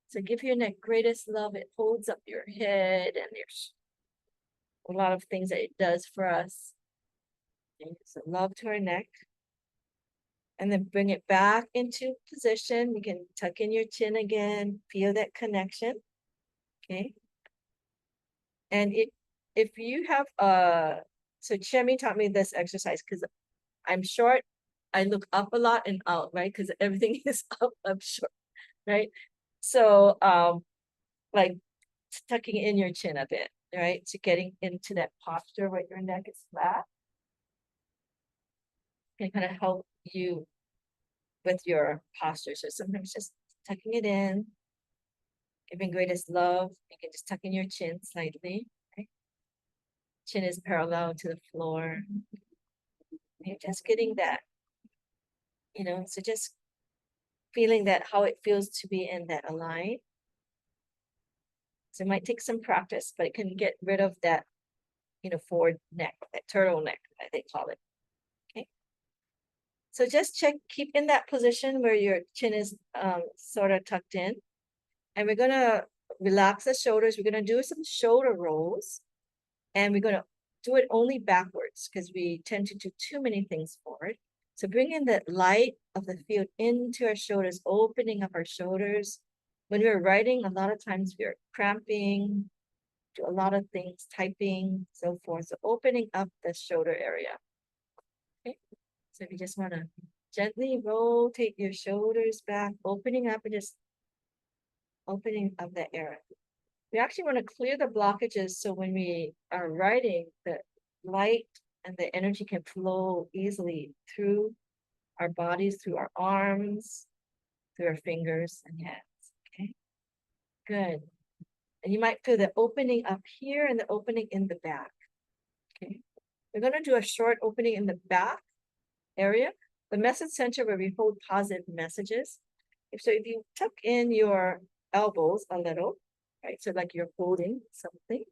So give your neck greatest love. It holds up your head, and there's a lot of things that it does for us. Okay, so love to our neck. And then bring it back into position. You can tuck in your chin again, feel that connection. Okay. And if you have so Chemi taught me this exercise because I'm short. I look up a lot and out, right? Because everything is up, I'm short, right? So like tucking in your chin a bit, right? So getting into that posture where your neck is flat can kind of help you with your posture. So sometimes just tucking it in, giving greatest love. You can just tuck in your chin slightly. Okay? Chin is parallel to the floor. You're just getting that, so just feeling that how it feels to be in that align. So it might take some practice, but it can get rid of that, forward neck, that turtleneck, that they call it. Okay. So just keep in that position where your chin is sort of tucked in. And we're going to relax the shoulders. We're going to do some shoulder rolls. And we're going to do it only backwards because we tend to do too many things forward. So bring in the light of the field into our shoulders, opening up our shoulders. When we're writing, a lot of times we're cramping, do a lot of things, typing, so forth. So opening up the shoulder area. Okay. So if you just want to gently rotate your shoulders back, opening up and just opening up that area. We actually want to clear the blockages so when we are writing, the light and the energy can flow easily through our bodies, through our arms, through our fingers and hands. Okay, good. And you might feel the opening up here and the opening in the back. Okay, we're going to do a short opening in the back area, the message center where we hold positive messages. If you tuck in your elbows a little, right? So like you're holding something,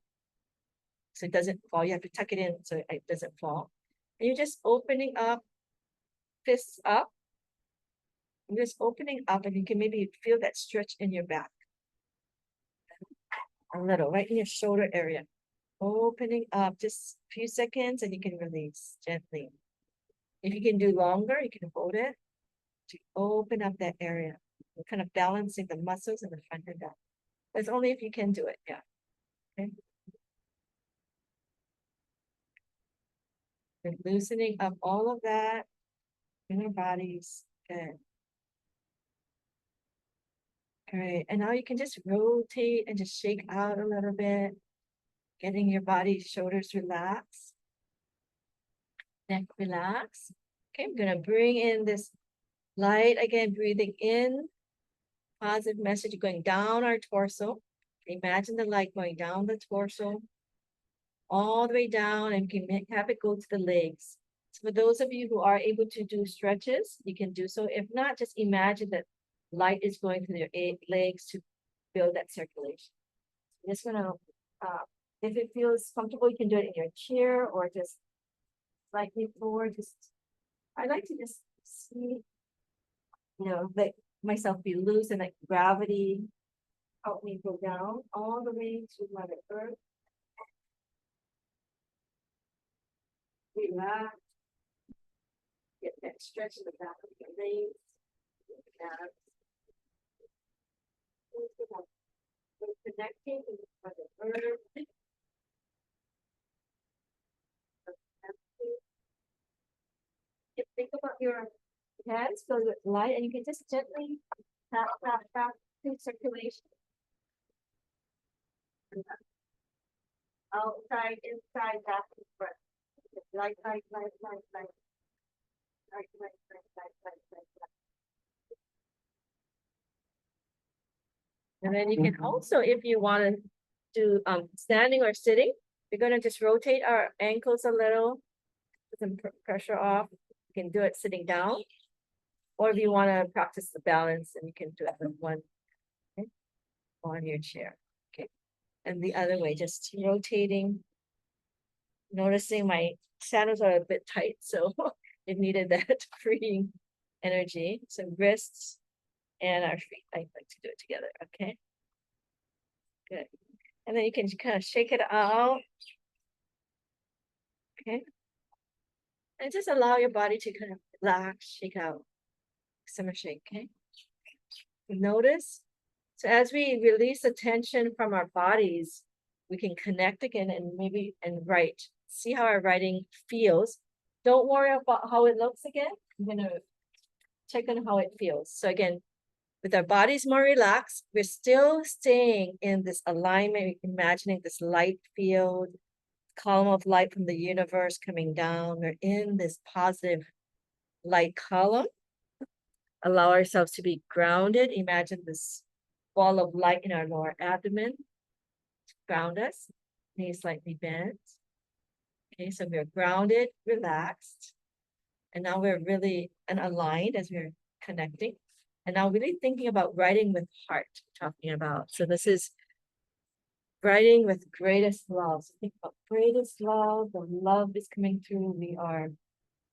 so it doesn't fall. You have to tuck it in so it doesn't fall. And you're just opening up, fists up. You're just opening up, and you can maybe feel that stretch in your back. A little, right in your shoulder area. Opening up just a few seconds, and you can release gently. If you can do longer, you can hold it to open up that area. We're kind of balancing the muscles in the front and back. That's only if you can do it, yeah. Okay. And loosening up all of that in our bodies. Good. All right, and now you can just rotate and just shake out a little bit, getting your body, shoulders relaxed, neck relax. Okay, I'm gonna bring in this light again, breathing in, positive message going down our torso. Imagine the light going down the torso, all the way down, and you can have it go to the legs. So for those of you who are able to do stretches, you can do so. If not, just imagine that light is going through your legs to build that circulation. I'm just gonna, if it feels comfortable, you can do it in your chair or just slightly forward. I like to just see, let myself be loose and like gravity help me go down all the way to Mother Earth. Relax. Get that stretch in the back of your legs. Connecting with Mother Earth. Think about your hands filled with light, and you can just gently tap, tap, tap through circulation. Outside, inside, back and front. Light, light, light, light, light. Light, light, light, light, light, light, light. And then you can also, if you want to do standing or sitting, we're going to just rotate our ankles a little, put some pressure off. You can do it sitting down, or if you want to practice the balance, and you can do it with one, okay, on your chair. Okay, and the other way, just rotating Noticing my sandals are a bit tight, so it needed that freeing energy. So wrists and our feet, I like to do it together. Okay, good. And then you can kind of shake it out. Okay, and just allow your body to kind of relax, shake out, summer shake. Okay, notice. So as we release the tension from our bodies, we can connect again and write. See how our writing feels. Don't worry about how it looks again. I'm gonna check on how it feels. So again, with our bodies more relaxed, we're still staying in this alignment, imagining this light field, column of light from the universe coming down. We're in this positive light column. Allow ourselves to be grounded. Imagine this ball of light in our lower abdomen to ground us. Knees slightly bent. Okay, so we're grounded, relaxed. And now we're really aligned as we're connecting. And now really thinking about writing with heart, talking about. So this is writing with greatest love. So think about greatest love. The love is coming through. We are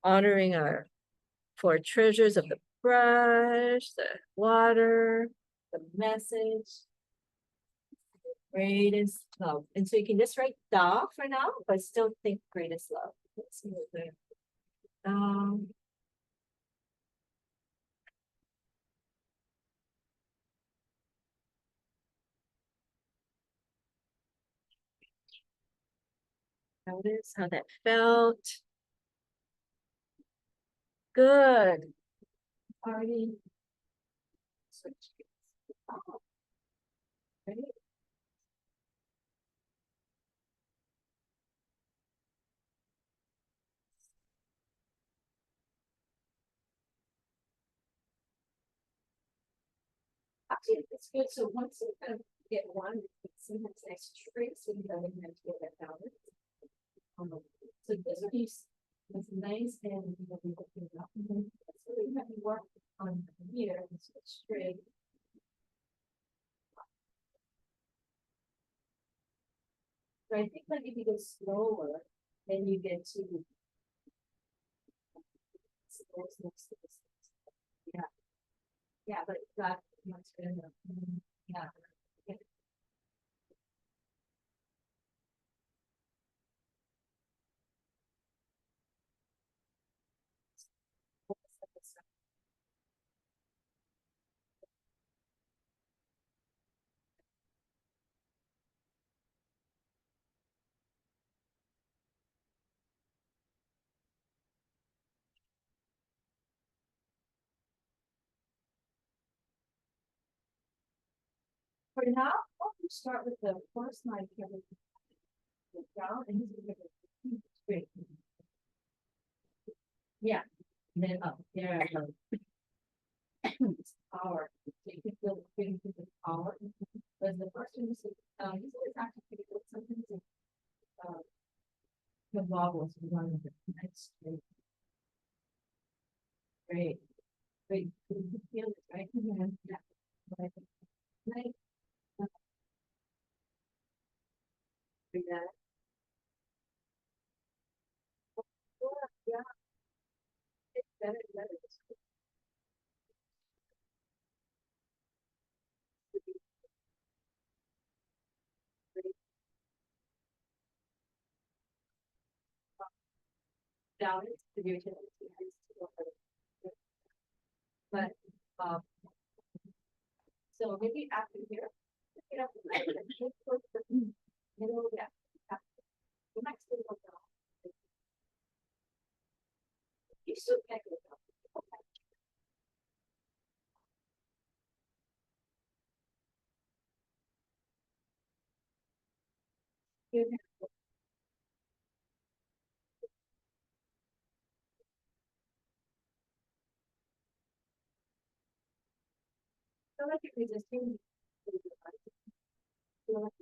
honoring our four treasures of the brush, the water, the message, greatest love. And so you can just write Da for now, but still think greatest love. Let's move there. Notice how that felt. Good. Party. Switch. Ready? Actually, it's good. So once you kind of get one, sometimes nice tricks and then you have to get that down. So this piece was nice and you know, we opened it up. So we have to work on here and switch straight. So I think like if you go slower, then you get to next to this. Yeah. Yeah, but that much better. Yeah. For now, we start with the first line down and straight. Yeah, and then up. There I go. It's power. So you can feel the thing to the power. But the first one is usually it's actually pretty good. Sometimes it the wobbles one of the next straight. Great. Great. You can feel it, right? Yeah. Right. Right. Do that. Yeah. It's better, better. Down to your chin. But um, so maybe after here, pick it up and look towards the middle. Yeah. The next thing will go. You still can't go down. Okay. Feel like you're resisting. Feel like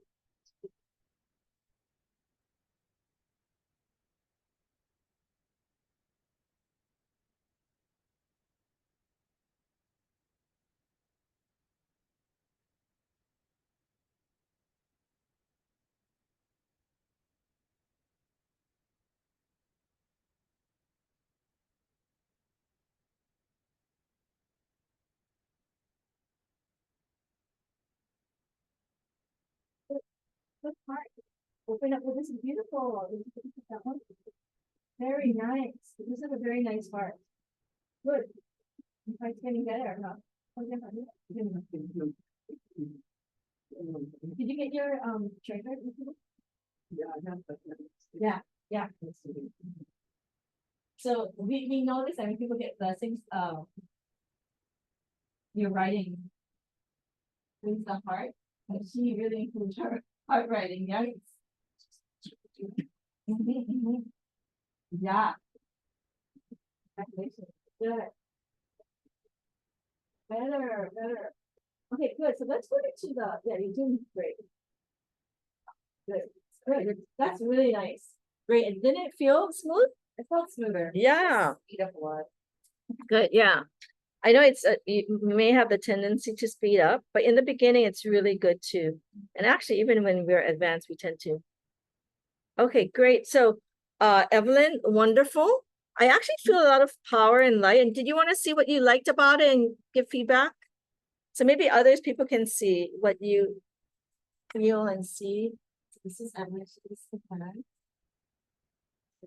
Good part. Open up. Oh, this is beautiful. That one. Very nice. This is a very nice part. Good. It's getting better, huh? Did you get your trigger? Yeah, yeah. So we notice that when people get blessings, your writing brings the heart. And she really includes her heart writing, yeah. Yeah. Congratulations. Good. Better. Okay, good. So let's go into yeah, you're doing great. Good. Good. That's really nice. Great. And didn't it feel smooth? It felt smoother. Yeah. Speed up a lot. Good. Yeah. I know it's you may have the tendency to speed up, but in the beginning, it's really good too. And actually, even when we're advanced, we tend to. Okay, great. So, Evelyn, wonderful. I actually feel a lot of power and light. And did you want to see what you liked about it and give feedback? So maybe people can see what you feel and see. This is Evelyn. She's the plan.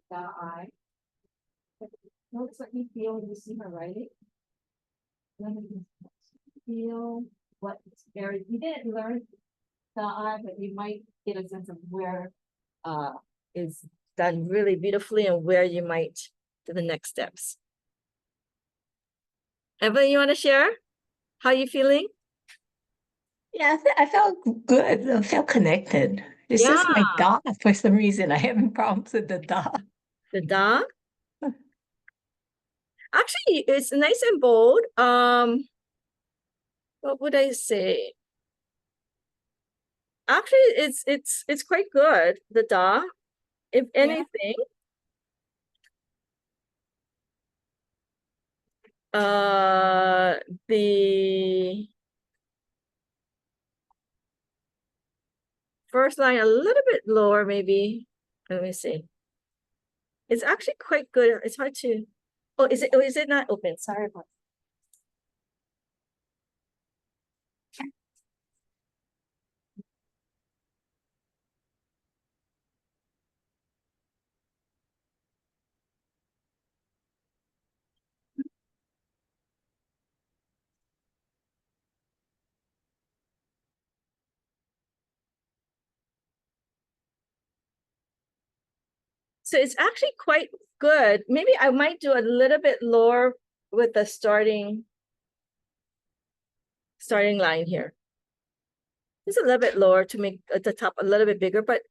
The eye. Notice what you feel when you see her writing. Feel what very you didn't learn the eye, but you might get a sense of where is done really beautifully and where you might do the next steps. Evelyn, you want to share how you feeling? Yeah, I felt good. I felt connected. It's just my dog. For some reason, I having problems with the dog. The dog? Actually, it's nice and bold. What would I say? Actually, it's quite good, the dog. If anything, the first line a little bit lower, maybe. Let me see. It's actually quite good. It's hard to. Oh, is it not open? Sorry about. So it's actually quite good. Maybe I might do a little bit lower with the starting line here. Just a little bit lower to make the top a little bit bigger, but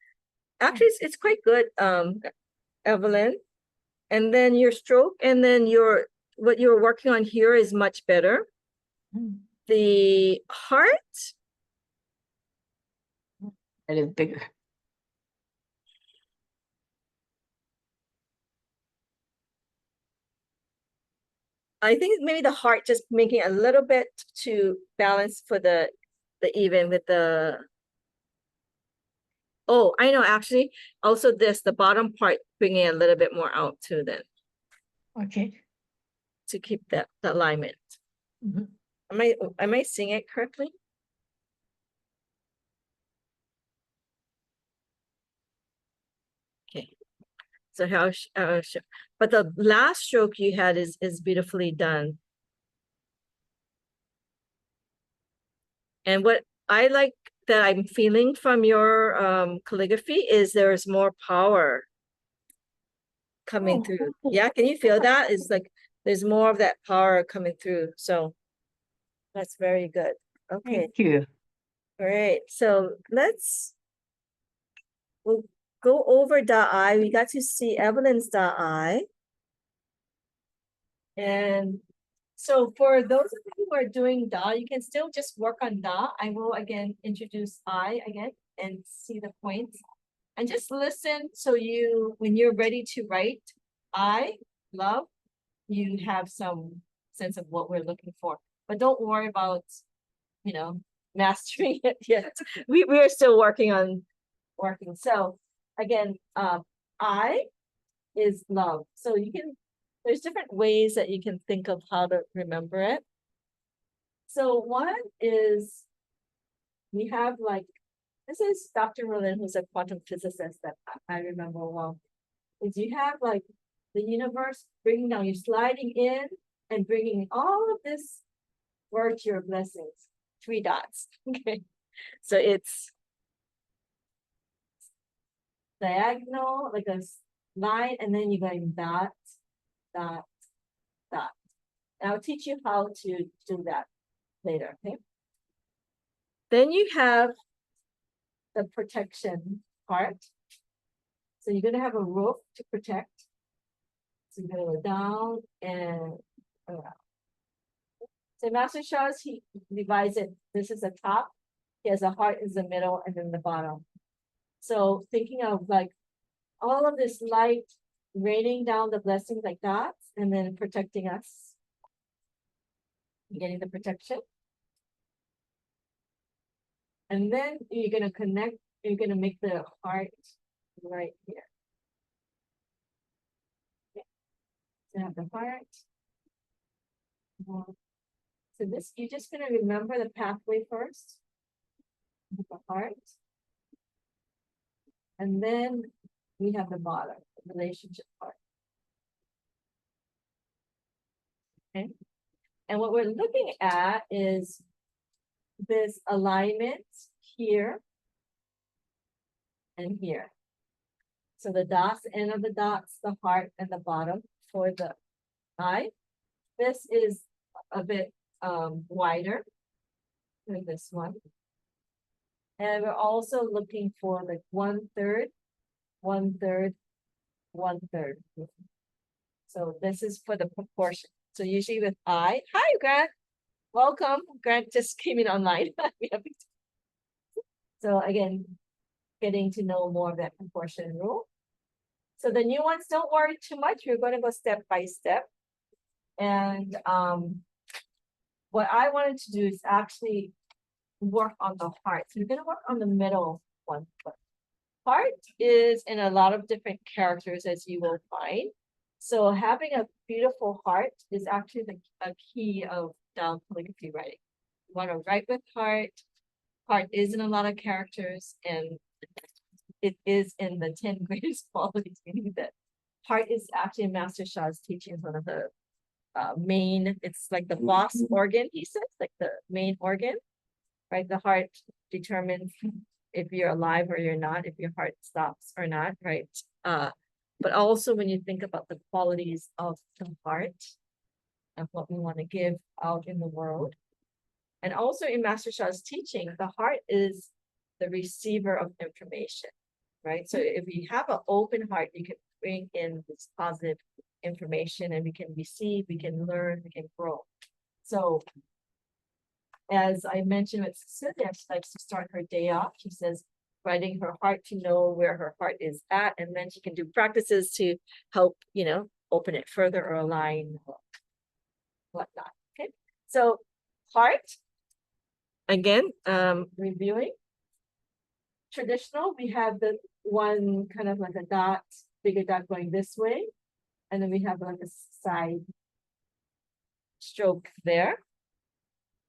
actually it's quite good, Evelyn. And then your stroke and then what you're working on here is much better. The heart. It is bigger. I think maybe the heart just making a little bit to balance for the even with the. Oh, I know, actually, also the bottom part bringing a little bit more out too then. Okay. To keep the alignment. Am I seeing it correctly? Okay. So but the last stroke you had is beautifully done. And what I like that I'm feeling from your calligraphy is there's more power coming through. Yeah, can you feel that? It's like there's more of that power coming through. So that's very good. Okay. Thank you. Great. So we'll go over the eye. We got to see Evelyn's the eye. And so for those of you who are doing Da, you can still just work on Da. I will again introduce I again and see the points. And just listen so when you're ready to write I love, you have some sense of what we're looking for. But don't worry about, mastering it yet. We are still working. So again, I is love. So there's different ways that you can think of how to remember it. So one is we have like This is Dr. Merlin, who's a quantum physicist that I remember well. Is you have like the universe bringing down, you're sliding in and bringing all of this word to your blessings. 3 dots. Okay. So it's diagonal, like a line, and then you're going dot, dot, dot. And I'll teach you how to do that later, okay? Then you have the protection part. So you're gonna have a roof to protect. So you're gonna go down and around. So Master Shah's, he divides it. This is the top. He has a heart in the middle and then the bottom. So thinking of like all of this light raining down the blessings like that, and then protecting us. Getting the protection. And then you're gonna connect, you're gonna make the heart right here. Okay. So have the heart. So this, you're just gonna remember the pathway first. With the heart. And then we have the bottom, the relationship part. Okay. And what we're looking at is this alignment here and here. So the dots, end of the dots, the heart, and the bottom for the eye. This is a bit wider than this one. And we're also looking for like 1/3, 1/3, 1/3. So this is for the proportion. So usually with eye, hi Grant, welcome. Grant just came in online. So again, getting to know more of that proportion rule. So the new ones, don't worry too much. We're going to go step by step. And what I wanted to do is actually work on the heart. So we're going to work on the middle one. Heart is in a lot of different characters, as you will find. So having a beautiful heart is actually a key of Tao calligraphy writing. You want to write with heart. Heart is in a lot of characters, and it is in the 10 greatest qualities. Meaning that heart is actually Master Shah's teaching, one of the main, it's like the boss organ, he says, like the main organ, right? The heart determines if you're alive or you're not, if your heart stops or not, right? But also when you think about the qualities of the heart and what we want to give out in the world. And also in Master Shah's teaching, the heart is the receiver of information, right? So if you have an open heart, you can bring in this positive information and we can receive, we can learn, we can grow. So as I mentioned with Cecilia, she likes to start her day off. She says, writing her heart to know where her heart is at, and then she can do practices to help, you know, open it further or align or whatnot. Okay, so heart, again, reviewing. Traditional, we have the one kind of like a dot, bigger dot going this way, and then we have like a side stroke there.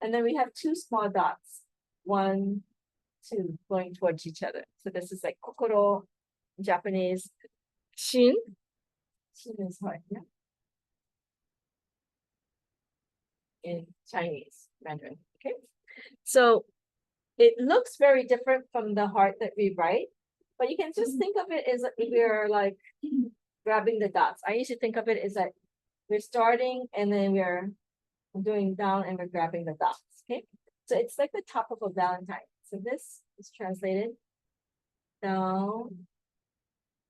And then we have 2 small dots, 1, 2, going towards each other. So this is like kokoro, Japanese, shin. Shin is heart, yeah. In Chinese, Mandarin, okay? So it looks very different from the heart that we write, but you can just think of it as we're like grabbing the dots. I used to think of it as that we're starting and then we're doing down and we're grabbing the dots, okay? So it's like the top of a Valentine. So this is translated down,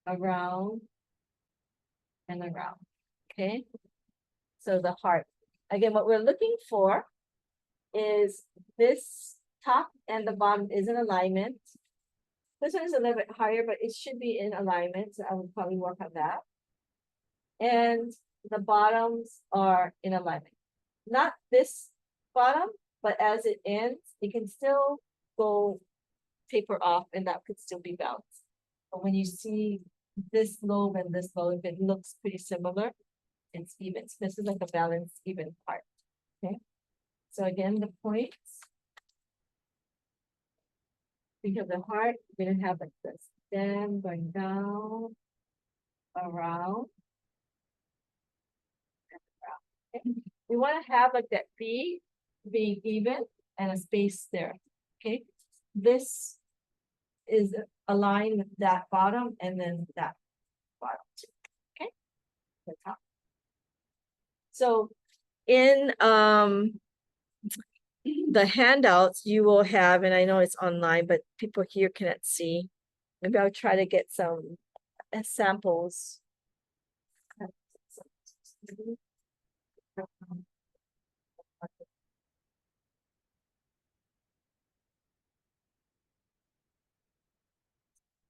around, and around, okay? So the heart. Again, what we're looking for is this top and the bottom is in alignment. This one is a little bit higher, but it should be in alignment. So I will probably work on that. And the bottoms are in alignment. Not this bottom, but as it ends, it can still go taper off and that could still be balanced. But when you see this lobe and this lobe, it looks pretty similar. It's even. So this is like a balanced, even part. Okay. So again, the points. think of the heart, we're gonna have like this stem going down, around, and around. Okay? We want to have like that V being even and a space there. Okay, this is aligned with that bottom and then that bottom too. Okay, the top. So in the handouts you will have, and I know it's online, but people here cannot see. Maybe I'll try to get some samples.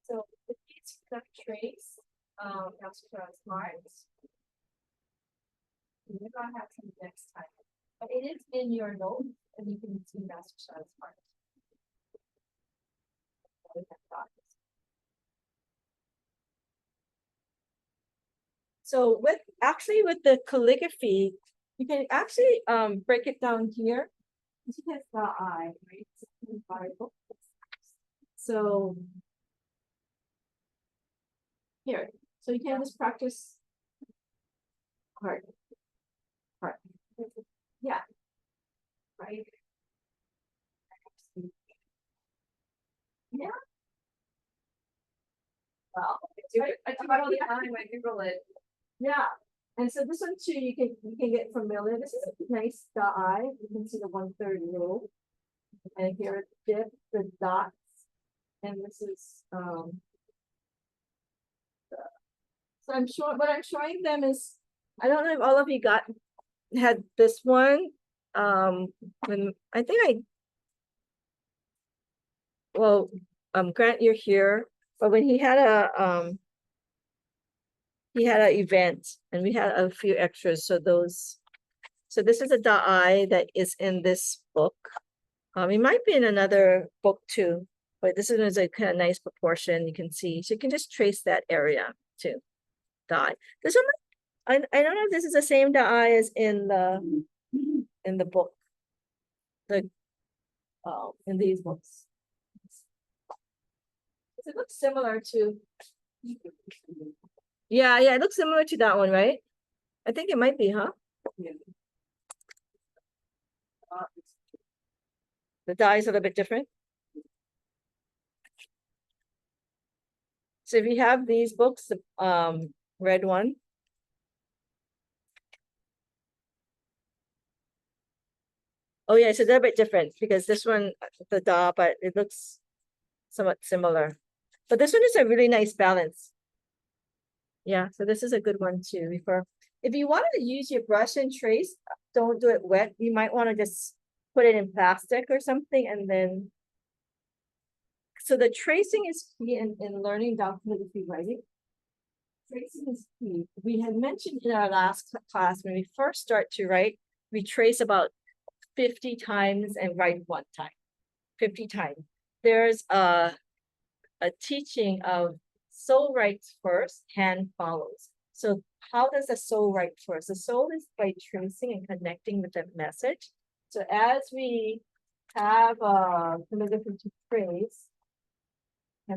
So the kids got trace, Master Smarts. We're gonna have some next time, but it is in your notes, and you can see Master Smarts. So with the calligraphy, you can actually break it down here. This has the eye, right? So here, so you can just practice heart. Yeah. Right. Yeah. Well, I do it all the time. I Google it. Yeah. And so this one too, you can get familiar. This is a nice eye. You can see the 1/3 row. And here dip the dots. And this is so I'm sure what I'm showing them is, I don't know if all of you had this one. When I think Grant, you're here, but when he had an event and we had a few extras. So this is a eye that is in this book. It might be in another book too, but this one is a kind of nice proportion. You can see, so you can just trace that area too. Dye. This one, I don't know if this is the same dye as in the book. In these books. It looks similar to. Yeah, it looks similar to that one, right? I think it might be, huh? Yeah. The dye is a little bit different. So if you have these books, the red one. Oh yeah, so they're a bit different because this one, the dye, but it looks somewhat similar. But this one is a really nice balance. Yeah, so this is a good one too. If you wanted to use your brush and trace, don't do it wet. You might want to just put it in plastic or something, and then. So the tracing is key in learning Tao calligraphy writing. Tracing is key. We had mentioned in our last class, when we first start to write, we trace about 50 times and write one time. 50 times. There's a teaching of soul writes first, hand follows. So how does the soul write first? The soul is by tracing and connecting with the message. So as we have calligraphy to trace, we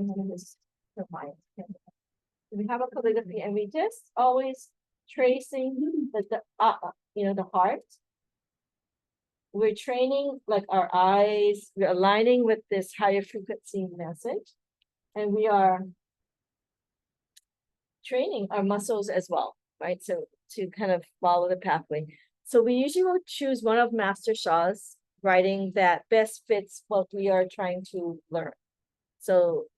have a calligraphy, and we just always tracing the heart. We're training like our eyes, we're aligning with this higher frequency message, and we are training our muscles as well, right? So to kind of follow the pathway. So we usually will choose one of Master Shah's writing that best fits what we are trying to learn. So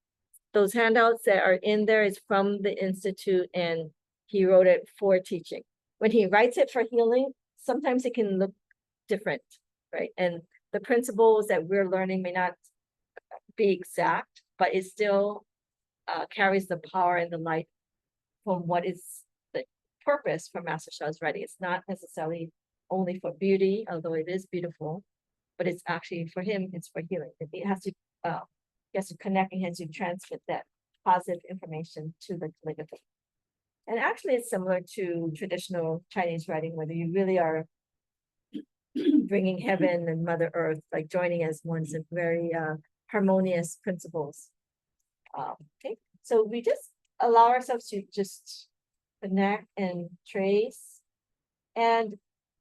those handouts that are in there is from the Institute, and he wrote it for teaching. When he writes it for healing, sometimes it can look different, right? And the principles that we're learning may not be exact, but it still carries the power and the light from what is the purpose for Master Shah's writing. It's not necessarily only for beauty, although it is beautiful, but it's actually for him, it's for healing. It has to connect and has to transmit that positive information to the calligraphy. And actually it's similar to traditional Chinese writing, whether you really are bringing heaven and Mother Earth, like joining as one. It's a very harmonious principles. Okay, so we just allow ourselves to just connect and trace. And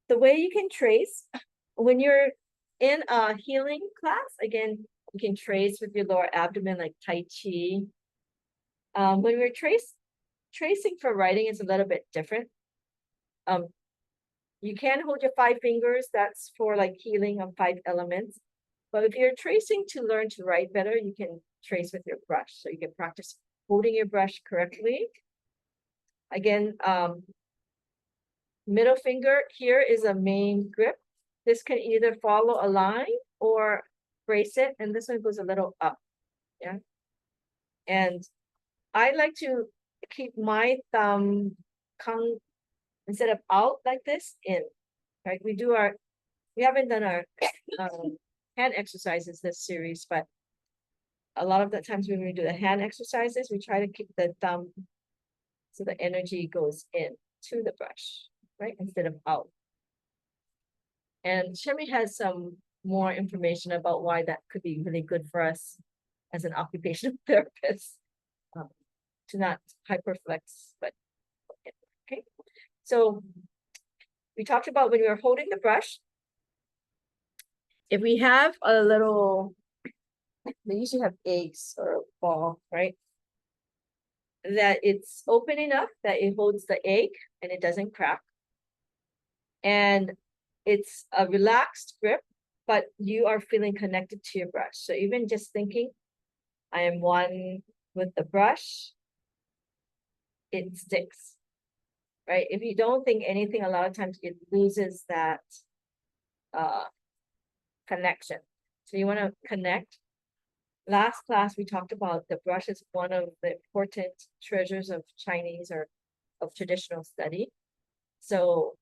the way you can trace, when you're in a healing class, again, you can trace with your lower abdomen like Tai Chi. When we're tracing for writing, it's a little bit different. You can hold your 5 fingers, that's for like healing of 5 elements. But if you're tracing to learn to write better, you can trace with your brush. So you can practice holding your brush correctly. Again, middle finger here is a main grip. This can either follow a line or brace it, and this one goes a little up. Yeah. And I like to keep my thumb instead of out like this, in. Right? We haven't done our hand exercises this series, but a lot of the times when we do the hand exercises, we try to keep the thumb so the energy goes in to the brush, right? Instead of out. And Shemi has some more information about why that could be really good for us as an occupational therapist, to not hyperflex, but okay. So we talked about when we were holding the brush, if we have a little, they usually have eggs or a ball, right? That it's open enough that it holds the egg and it doesn't crack. And it's a relaxed grip, but you are feeling connected to your brush. So even just thinking, I am one with the brush, it sticks, right? If you don't think anything, a lot of times it loses that connection. So you want to connect. Last class, we talked about the brush is one of the important treasures of Chinese or of traditional study. So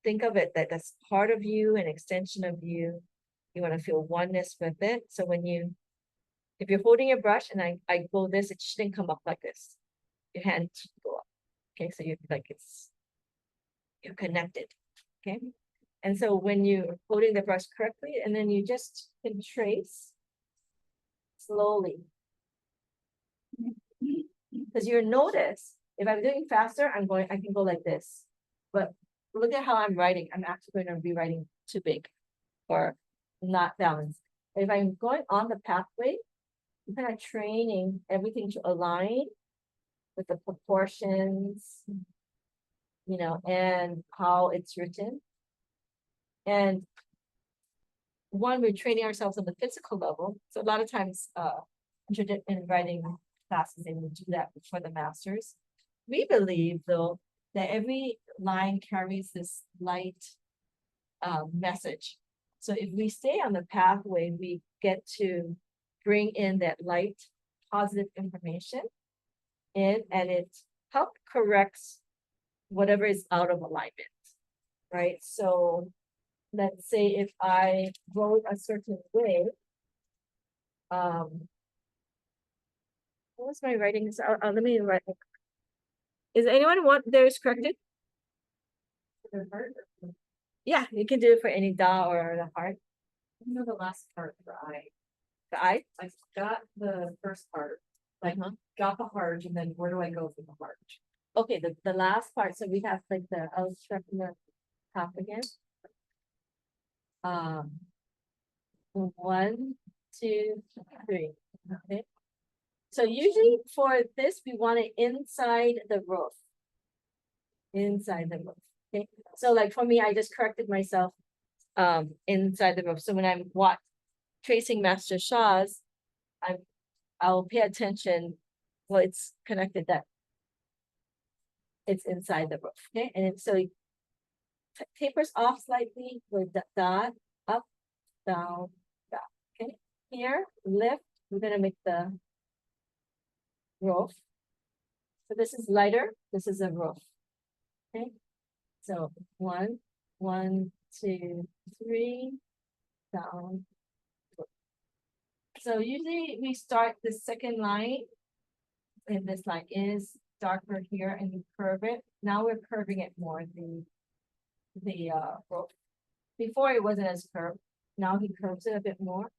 think of it that that's part of you, an extension of you. You want to feel oneness with it. So if you're holding your brush and I go this, it shouldn't come up like this. Your hand should go up. Okay, so you're connected. Okay. And so when you're holding the brush correctly, and then you just can trace slowly. Because you notice, if I'm doing faster, I can go like this. But look at how I'm writing. I'm actually going to be writing too big or not balanced. If I'm going on the pathway, I'm kind of training everything to align with the proportions, and how it's written. And one, we're training ourselves on the physical level. So a lot of times in writing classes, they will do that before the masters. We believe, though, that every line carries this light message. So if we stay on the pathway, we get to bring in that light, positive information in, and it helps corrects whatever is out of alignment, right? So let's say if I wrote a certain way, what was my writing? So, let me write. Is anyone want theirs corrected? Yeah, you can do it for any da or the heart. You know the last part for I. The I? I got the first part. Like got the heart, and then where do I go from the heart? Okay, the last part. So we have like I'll start from the top again. 1, 2, 3. Okay. So usually for this, we want it inside the roof. Inside the roof. Okay. So like for me, I just corrected myself inside the roof. So when I'm tracing Master Shah's, I'll pay attention. Well, it's connected that it's inside the roof. Okay. And so it tapers off slightly with the dot, up, down, down. Okay. Here, lift, we're gonna make the roof. So this is lighter, this is a roof. Okay. So 1, 2, 3, down. So usually we start the second line, and this line is darker here, and you curve it. Now we're curving it more, the roof. Before it wasn't as curved. Now he curves it a bit more.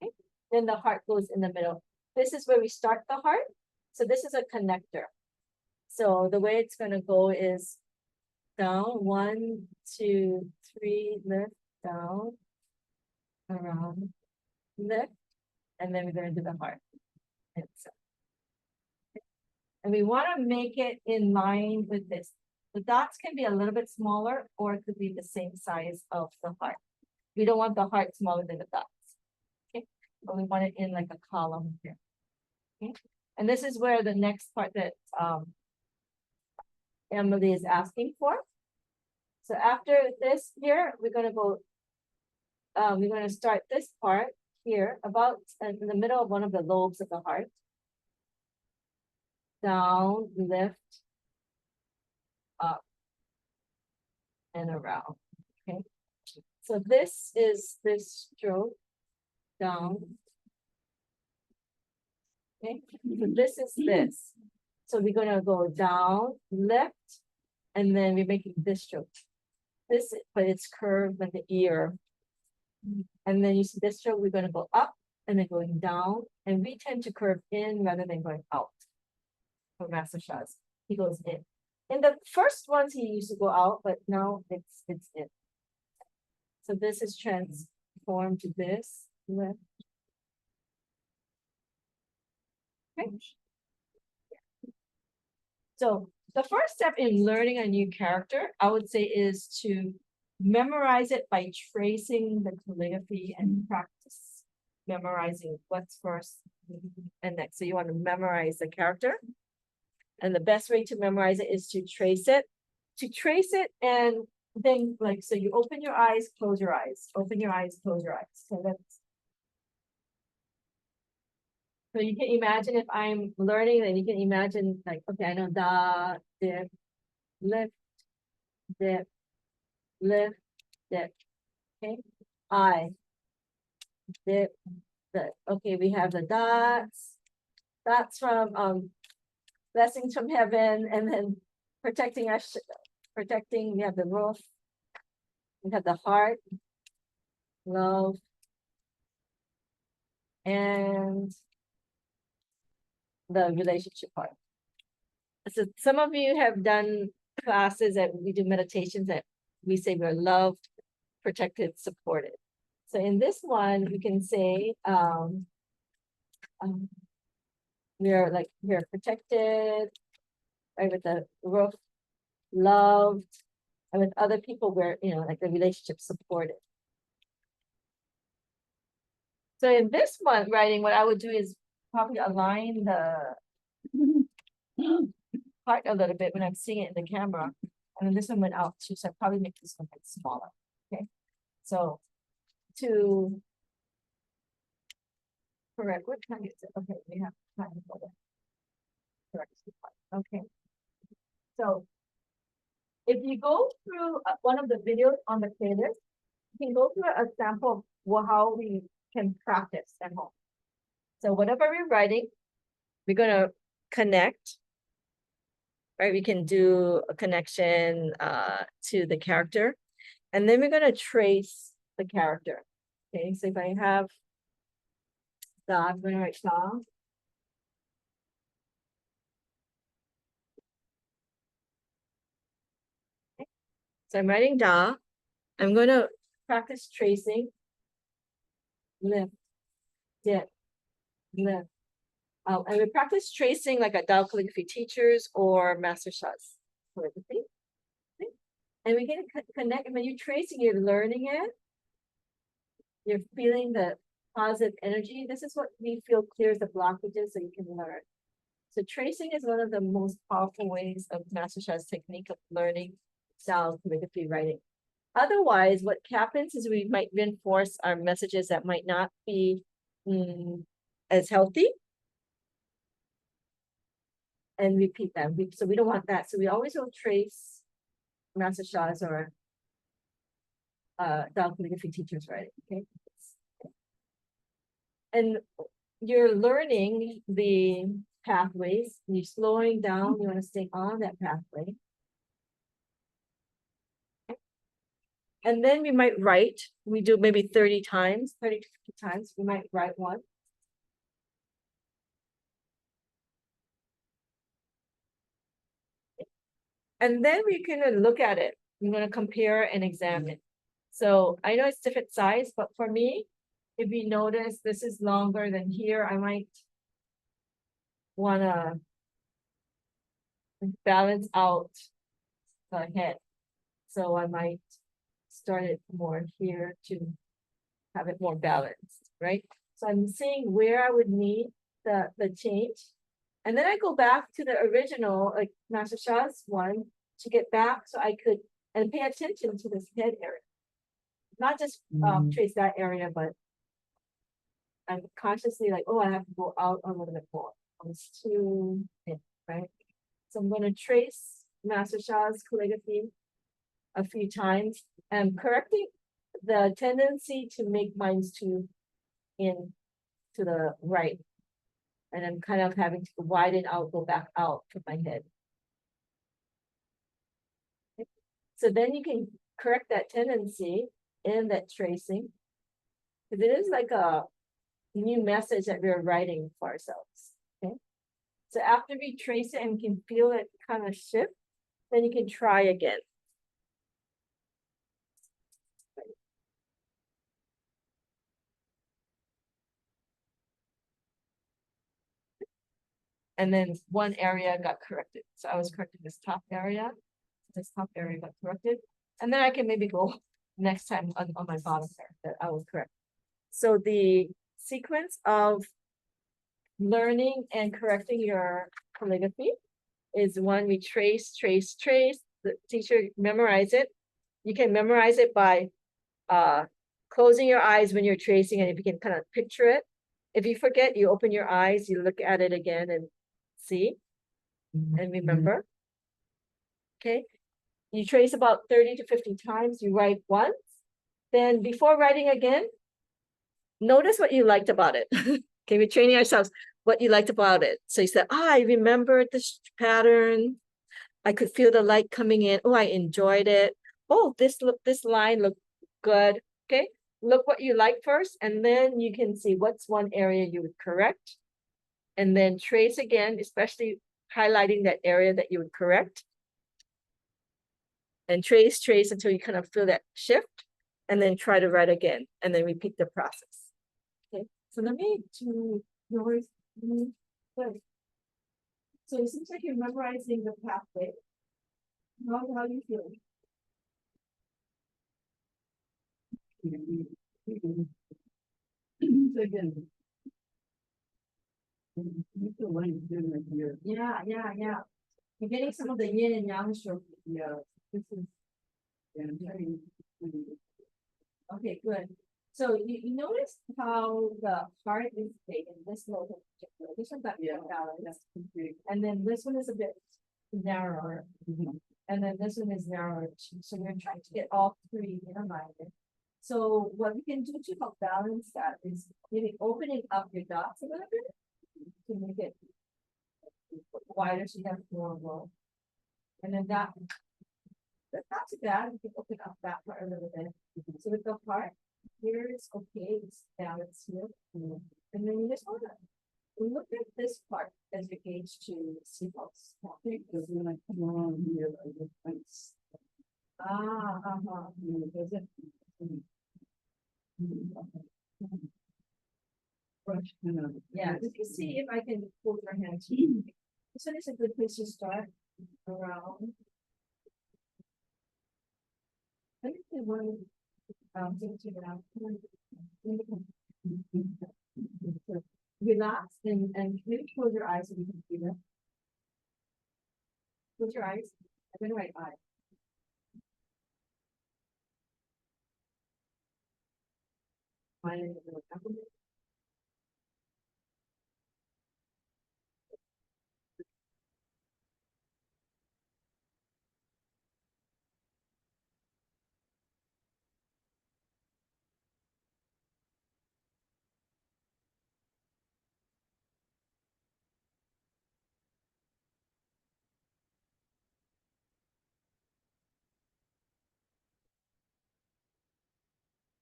Okay. then the heart goes in the middle. This is where we start the heart. So this is a connector. So the way it's gonna go is down, 1, 2, 3, lift, down, around, lift, and then we're gonna do the heart. And we want to make it in line with this. The dots can be a little bit smaller, or it could be the same size of the heart. We don't want the heart smaller than the dots. Okay, but we want it in like a column here. Okay, and this is where the next part that Emily is asking for. So after this here, we're gonna go. We're gonna start this part here, about in the middle of one of the lobes of the heart. Down, lift, up, and around. Okay, so this is this stroke down. Okay, so this is this. So we're gonna go down, lift, and then we're making this stroke. This, but it's curved like the ear. And then you see this stroke, we're gonna go up and then going down, and we tend to curve in rather than going out. For Master Shah's, he goes in. In the first ones, he used to go out, but now it's in. So this is transformed to this. Lift. Okay. So the first step in learning a new character, I would say, is to memorize it by tracing the calligraphy and practice memorizing what's first and next. So you want to memorize the character. And the best way to memorize it is to trace it. To trace it, and then like, so you open your eyes, close your eyes, open your eyes, close your eyes. So that's, so you can imagine if I'm learning, then you can imagine like, okay, I know da, dip, lift, dip, lift, dip. Okay, I, dip, dip. Okay, we have the dots. That's from blessings from heaven, and then protecting us, protecting, we have the roof, we have the heart, love, and the relationship part. So some of you have done classes that we do meditations that we say we're loved, protected, supported. So in this one, we can say we're protected, right, with the roof, loved, and with other people we're, you know, like the relationship supported. So in this one writing, what I would do is probably align the part a little bit when I'm seeing it in the camera. And then this one went out too, so I probably make this one a bit smaller. Okay, so to correct, what time is it? Okay, we have time for the correct part. Okay, so if you go through one of the videos on the playlist, you can go through a sample of how we can practice at home. So whatever we're writing, we're gonna connect, right? We can do a connection to the character, and then we're gonna trace the character. Okay, so if I have Da, I'm gonna write Da. Okay. So I'm writing Da. I'm gonna practice tracing. Lift, dip, lift. And we practice tracing like at Tao Calligraphy teachers or Master Shah's calligraphy. Okay. And we can connect. When you're tracing, you're learning it. You're feeling the positive energy. This is what we feel clears the blockages so you can learn. So tracing is one of the most powerful ways of Master Shah's technique of learning Tao calligraphy writing. Otherwise, what happens is we might reinforce our messages that might not be as healthy and repeat them. So we don't want that. So we always will trace Master Shah's or Tao calligraphy teachers writing. Okay. And you're learning the pathways, you're slowing down, you want to stay on that pathway. Okay. And then we might write, we do maybe 30 times, 30 to 50 times, we might write one. And then we can look at it. We're gonna compare and examine. So I know it's different size, but for me, if you notice this is longer than here, I might wanna balance out the head. So I might start it more here to have it more balanced, right? So I'm seeing where I would need the change. And then I go back to the original, like Master Sha's one, to get back so I could, and pay attention to this head area. Not just trace that area, but I'm consciously like, oh, I have to go out a little bit more. It's too thin, right? So I'm going to trace Master Sha's calligraphy a few times and correcting the tendency to make mines too in to the right. And I'm kind of having to widen out, go back out to my head. So then you can correct that tendency in that tracing. Because it is like a new message that we're writing for ourselves. Okay. So after we trace it and can feel it kind of shift, then you can try again. And then one area got corrected. So I was correcting this top area. This top area got corrected. And then I can maybe go next time on my bottom there that I will correct. So the sequence of learning and correcting your calligraphy is one we trace. The teacher memorize it. You can memorize it by closing your eyes when you're tracing, and if you can kind of picture it. If you forget, you open your eyes, you look at it again and see and remember. Okay. You trace about 30 to 50 times, you write once. Then before writing again, notice what you liked about it. Okay, we're training ourselves what you liked about it. So you said, I remembered this pattern. I could feel the light coming in. Oh, I enjoyed it. Oh, this line looked good. Okay, look what you like first, and then you can see what's one area you would correct. And then trace again, especially highlighting that area that you would correct. And trace until you kind of feel that shift, and then try to write again, and then repeat the process. Okay, so let me do yours. Good. So it seems like you're memorizing the pathway. How do you feel? Again. Yeah. You're getting some of the yin and yang stroke. Yeah. This is okay, good. So you notice how the heart is big in this note in particular. This one got balanced. And then this one is a bit narrower. And then this one is narrower too. So we're trying to get all three in alignment. So what we can do to help balance that is maybe opening up your dots a little bit to make it wider so you have more roll. And then that's not too bad. We can open up that part a little bit. So with the part here, it's okay. It's balanced here. And then you just want to look at this part as your gauge to see what's happening. Because when I come around here, I get points. Yeah, you can see if I can hold your hand. This one is a good place to start around. Let me see one. Relax and maybe close your eyes so you can see that. Close your eyes. I'm gonna write eye.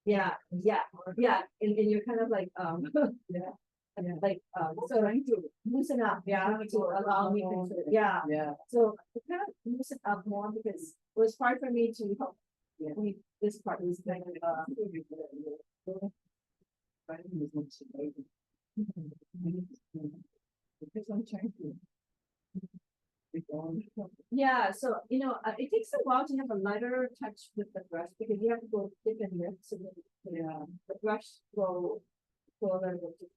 Yeah. And you're kind of like, yeah. like, so I need to loosen up, yeah, to allow me to, yeah. Yeah. So it kind of loosen up more because it was hard for me to help. Yeah. This part was like, yeah, so it takes a while to have a lighter touch with the brush because you have to go thick and lift so that the brush will go a little bit.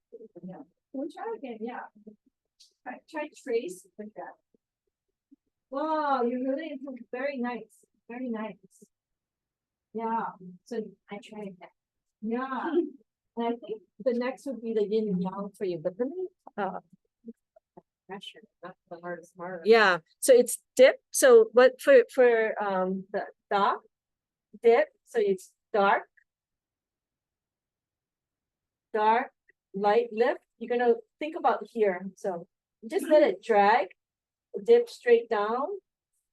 Yeah. We'll try again, yeah. Try trace like that. Wow, you really improved. Very nice. Very nice. Yeah. So I tried that. Yeah. And I think the next would be the yin and yang for you, but let me pressure. That's the hardest part. Yeah, so it's dip. So what for the dark dip, so it's dark, light lift. You're gonna think about here. So just let it drag, dip straight down,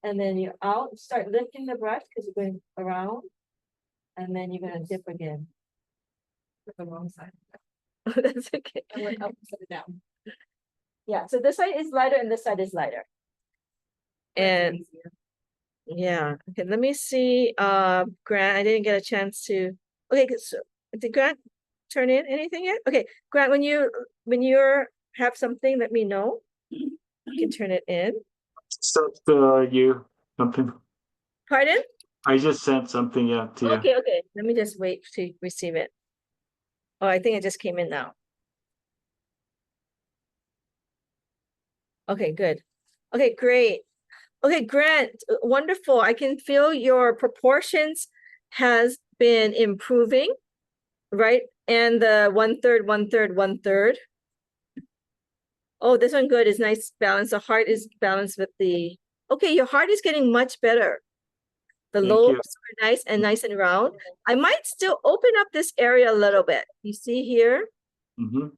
and then you're out. Start lifting the brush because you're going around, and then you're gonna dip again. The wrong side. That's okay. I went up, set it down. Yeah, so this side is lighter and this side is lighter. And Easier. yeah, okay, let me see. Grant, I didn't get a chance to. Okay, so did Grant turn in anything yet? Okay, Grant, when you're have something, let me know. You can turn it in. So, you something? Pardon? I just sent something out to you. Okay, okay. Let me just wait to receive it. Oh, I think it just came in now. Okay, good. Okay, great. Okay, Grant, wonderful. I can feel your proportions has been improving, right? And the 1/3, 1/3, 1/3. Oh, this one good is nice balance. The heart is balanced with the, okay, your heart is getting much better. The Thank lobes you. are nice and round. I might still open up this area a little bit. You see here? Mm-hmm.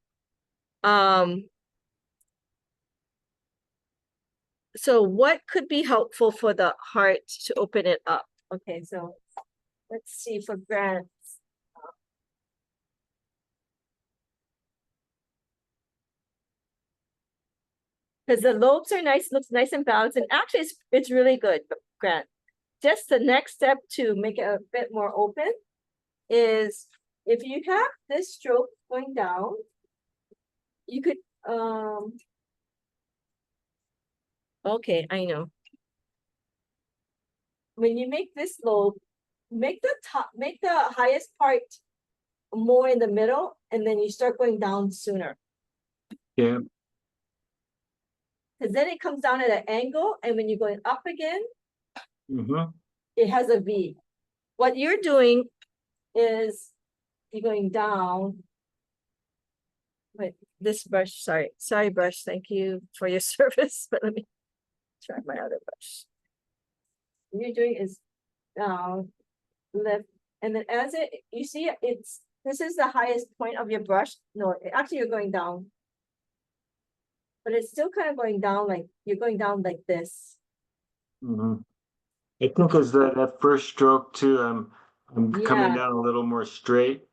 So what could be helpful for the heart to open it up? Okay, so let's see for Grant. Because the lobes are nice, looks nice and balanced, and actually it's really good, Grant. Just the next step to make it a bit more open is if you have this stroke going down, you could okay, I know. When you make this lobe, make the highest part more in the middle, and then you start going down sooner. Yeah. Because then it comes down at an angle, and when you're going up again, Mm-hmm. it has a V. What you're doing is you're going down. Wait, this brush, sorry brush, thank you for your service, but let me try my other brush. What you're doing is down, lift, and then as you see, this is the highest point of your brush. No, actually you're going down. But it's still kind of going down, like you're going down like this. Mm-hmm. I think as that first stroke too, I'm coming down a little more straight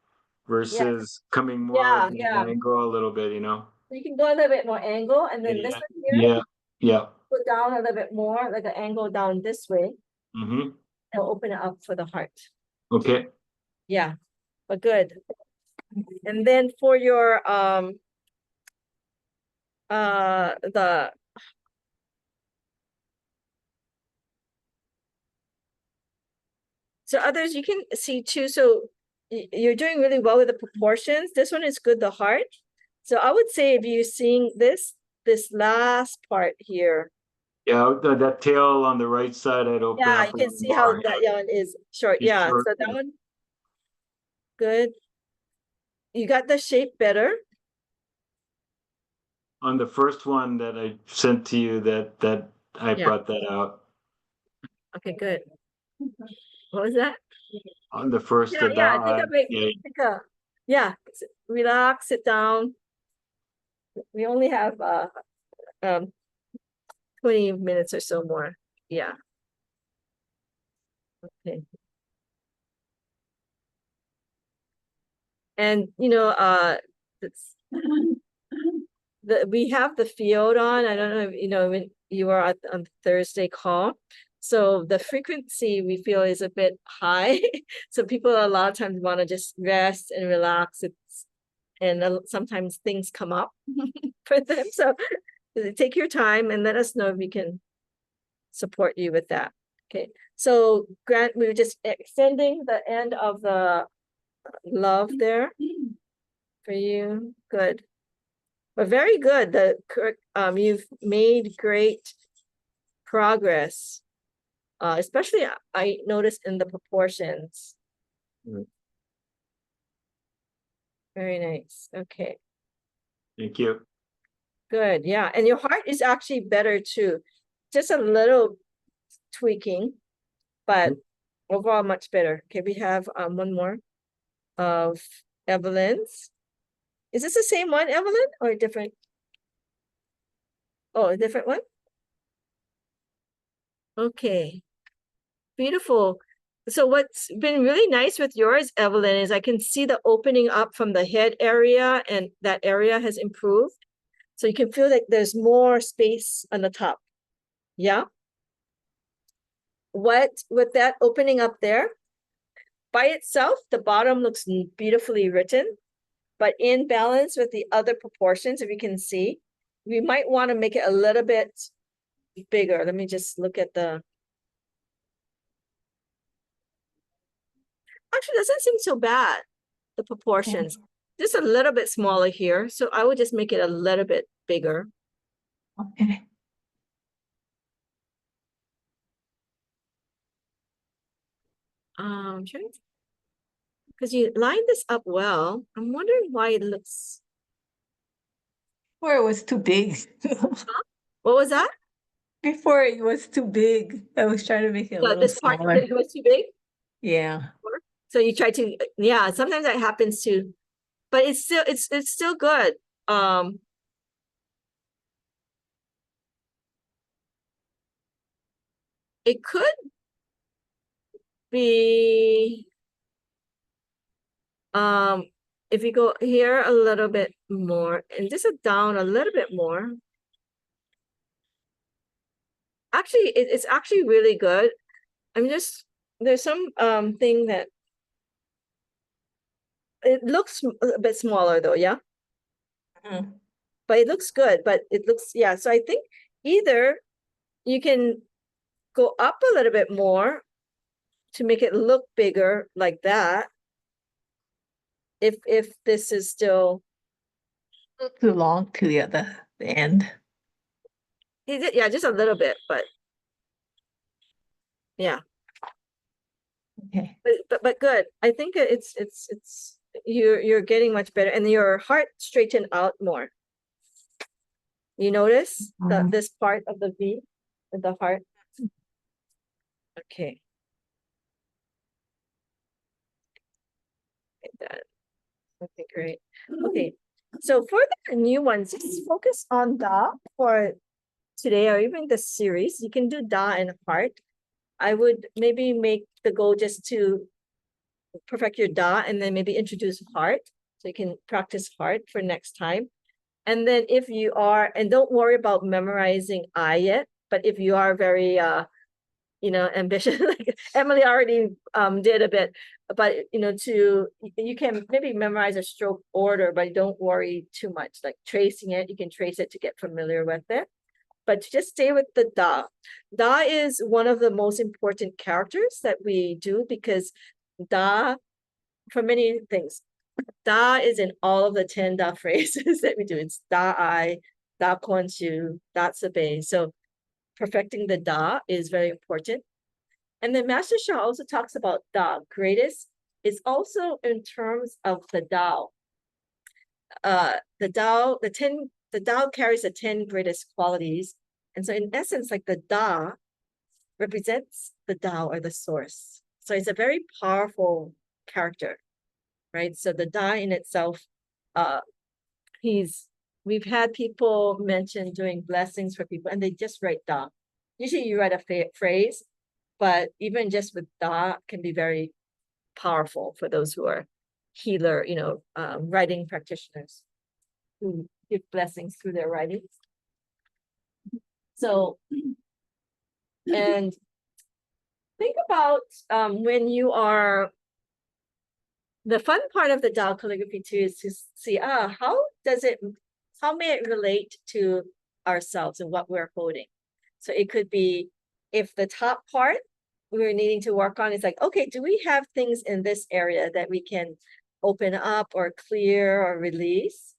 versus coming more of an angle a little bit, So you can go a little bit more angle, and then this one here, go down a little bit more, like an angle down this way. Mm-hmm. It'll open it up for the heart. Okay. Yeah, but good. And then for your so others you can see too. So you're doing really well with the proportions. This one is good, the heart. So I would say if you're seeing this last part here. Yeah, that tail on the right side, I'd open up. Yeah, you can see how that one is short. Yeah, so that one, good. You got the shape better. On the first one that I sent to you, that I brought that out. Okay, good. What was that? On the first, take a break. Relax, sit down. We only have 20 minutes or so more. Yeah. Okay. And we have the field on. I don't know if you know when you were on Thursday call. So the frequency we feel is a bit high. So people a lot of times want to just rest and relax. And sometimes things come up for them. So take your time and let us know if we can support you with that. Okay. So Grant, we were just extending the end of the love there for you. Good. But very good. You've made great progress. Especially I noticed in the proportions. Very nice. Okay. Thank you. Good. Yeah. And your heart is actually better too. Just a little tweaking, but overall much better. Okay, we have one more of Evelyn's. Is this the same one, Evelyn, or a different? Oh, a different one? Okay. Beautiful. So what's been really nice with yours, Evelyn, is I can see the opening up from the head area, and that area has improved. So you can feel like there's more space on the top. Yeah. With that opening up there, by itself, the bottom looks beautifully written, but in balance with the other proportions, if you can see, we might want to make it a little bit bigger. Let me just look at the. Actually, it doesn't seem so bad, the proportions. Just a little bit smaller here. So I would just make it a little bit bigger. Okay. Because you lined this up well. I'm wondering why it looks. Before it was too big. What was that? Before it was too big. I was trying to make it a little This part smaller. it was too big. Yeah. So you try to, yeah, sometimes that happens too, but it's still good. It could be, if you go here a little bit more and just down a little bit more. Actually, it's actually really good. There's some thing that it looks a bit smaller though, yeah. But it looks good, but it looks, yeah. So I think either you can go up a little bit more to make it look bigger like that. If this is still Too long to the end. yeah, just a little bit, but yeah. Okay. But good. I think it's you're getting much better, and your heart straightened out more. You notice this part of the V with the heart. Okay. Like that. Okay, great. Okay, so for the new ones, just focus on Da for today or even this series. You can do Da and heart. I would maybe make the goal just to perfect your Da and then maybe introduce heart. So you can practice heart for next time. And then if you are, and don't worry about memorizing I yet, but if you are very ambitious, like Emily already did a bit, but you can maybe memorize a stroke order, but don't worry too much. Like tracing it, you can trace it to get familiar with it. But just stay with the Da. Da is one of the most important characters that we do because Da, for many things, Da is in all of the 10 Da phrases that we do. It's Da I, Da Kuan Shu, Da Tse. So perfecting the Da is very important. And then Master Sha also talks about Da. Greatest is also in terms of the Tao. The Tao carries the 10 greatest qualities. And so in essence, like the Da represents the Tao or the source. So it's a very powerful character, right? So the Da in itself, we've had people mention doing blessings for people and they just write Da. Usually you write a phrase, but even just with Da can be very powerful for those who are healer, writing practitioners who give blessings through their writings. So, and think about when you are, the fun part of the Tao calligraphy too is to see, how may it relate to ourselves and what we're holding? So it could be, if the top part we're needing to work on is like, okay, do we have things in this area that we can open up or clear or release?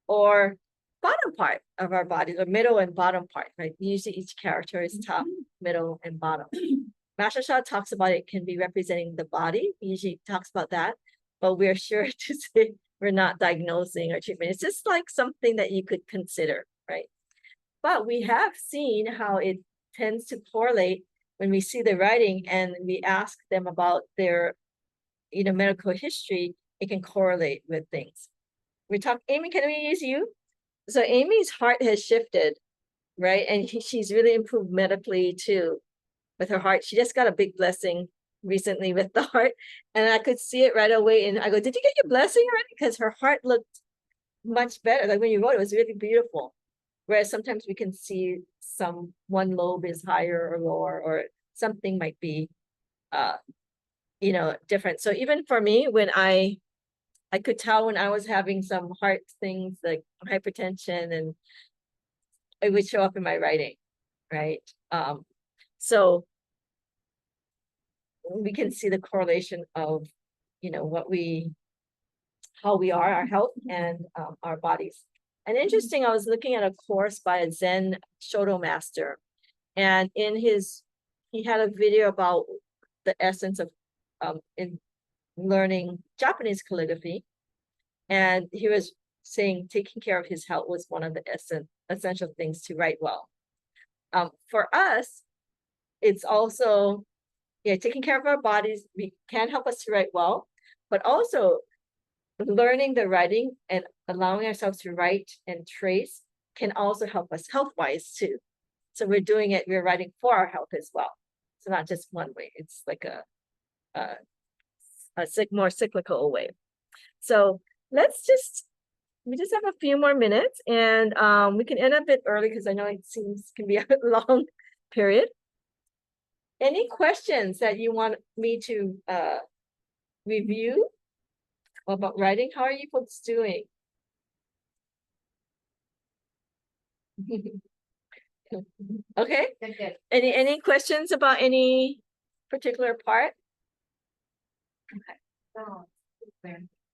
Or bottom part of our body, or middle and bottom part, right? Usually each character is top, middle, and bottom. Master Sha talks about it can be representing the body. He usually talks about that, but we're sure to say we're not diagnosing or treatment. It's just like something that you could consider, right? But we have seen how it tends to correlate when we see the writing and we ask them about their, medical history. It can correlate with things. We talk, Amy, can we use you? So Amy's heart has shifted, right? And she's really improved medically too with her heart. She just got a big blessing recently with the heart, and I could see it right away. And I go, did you get your blessing already? Because her heart looked much better. Like when you wrote, it was really beautiful. Whereas sometimes we can see one lobe is higher or lower, or something might be, different. So even for me, when I could tell when I was having some heart things like hypertension, and it would show up in my writing, right? So we can see the correlation of, how we are, our health, and our bodies. And interesting, I was looking at a course by a Zen Shodo master, and he had a video about the essence of in learning Japanese calligraphy, and he was saying taking care of his health was one of the essential things to write well. For us, it's also, taking care of our bodies can help us to write well, but also learning the writing and allowing ourselves to write and trace can also help us health-wise too. So we're writing for our health as well. So not just one way, it's like a more cyclical way. So we just have a few more minutes, and we can end a bit early because I know it can be a long period. Any questions that you want me to review about writing? How are you folks doing? Okay. Good. Any questions about any particular part? No.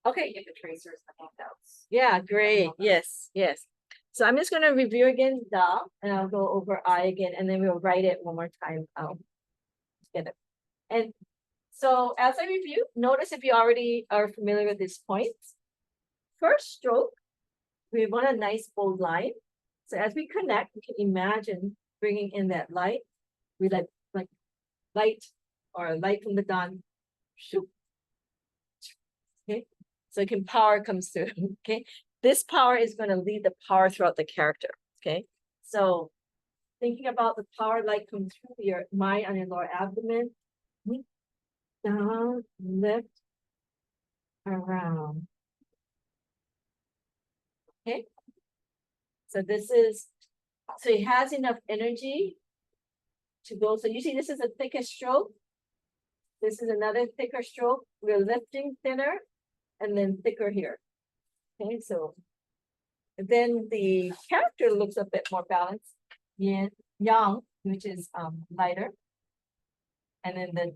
Okay. Get the tracers and handouts. Yeah, great. Yes. So I'm just going to review again Da, and I'll go over I again, and then we'll write it one more time together. And so as I review, notice if you already are familiar with these points. First stroke, we want a nice bold line. So as we connect, we can imagine bringing in that light. We like light or light from the dawn. Shoot. Okay, so power comes through. Okay, this power is going to lead the power throughout the character. Okay, so thinking about the power light comes through your mind on your lower abdomen. Down, lift, around. Okay, so it has enough energy to go. So you see this is a thicker stroke. This is another thicker stroke. We're lifting thinner and then thicker here. Okay, so then the character looks a bit more balanced. Yin, yang, which is lighter. And then the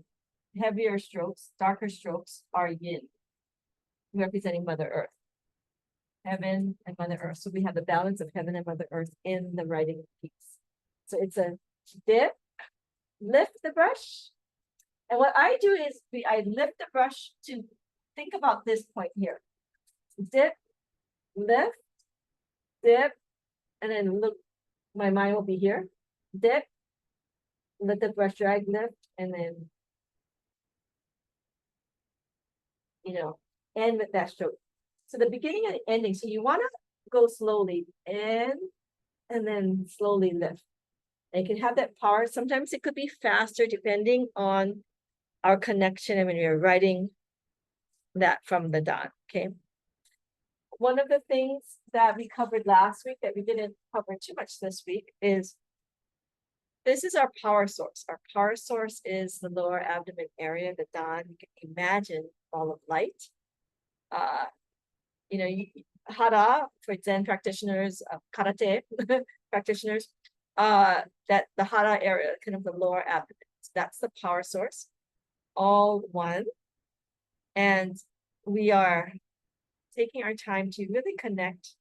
heavier strokes, darker strokes are yin, representing Mother Earth. Heaven and Mother Earth. So we have the balance of heaven and Mother Earth in the writing piece. So it's a dip, lift the brush. And what I do is I lift the brush to think about this point here. Dip, lift, dip, and then look, my mind will be here. Dip, let the brush drag, lift, and then, end with that stroke. So the beginning and the ending. So you want to go slowly in and then slowly lift. And you can have that power. Sometimes it could be faster depending on our connection and when you're writing that from the dot. Okay. one of the things that we covered last week that we didn't cover too much this week is this is our power source. Our power source is the lower abdomen area, the dan. You can imagine ball of light. You know, hara for Zen practitioners, karate practitioners, that the hara area, kind of the lower abdomen. So that's the power source, all one. And we are taking our time to really connect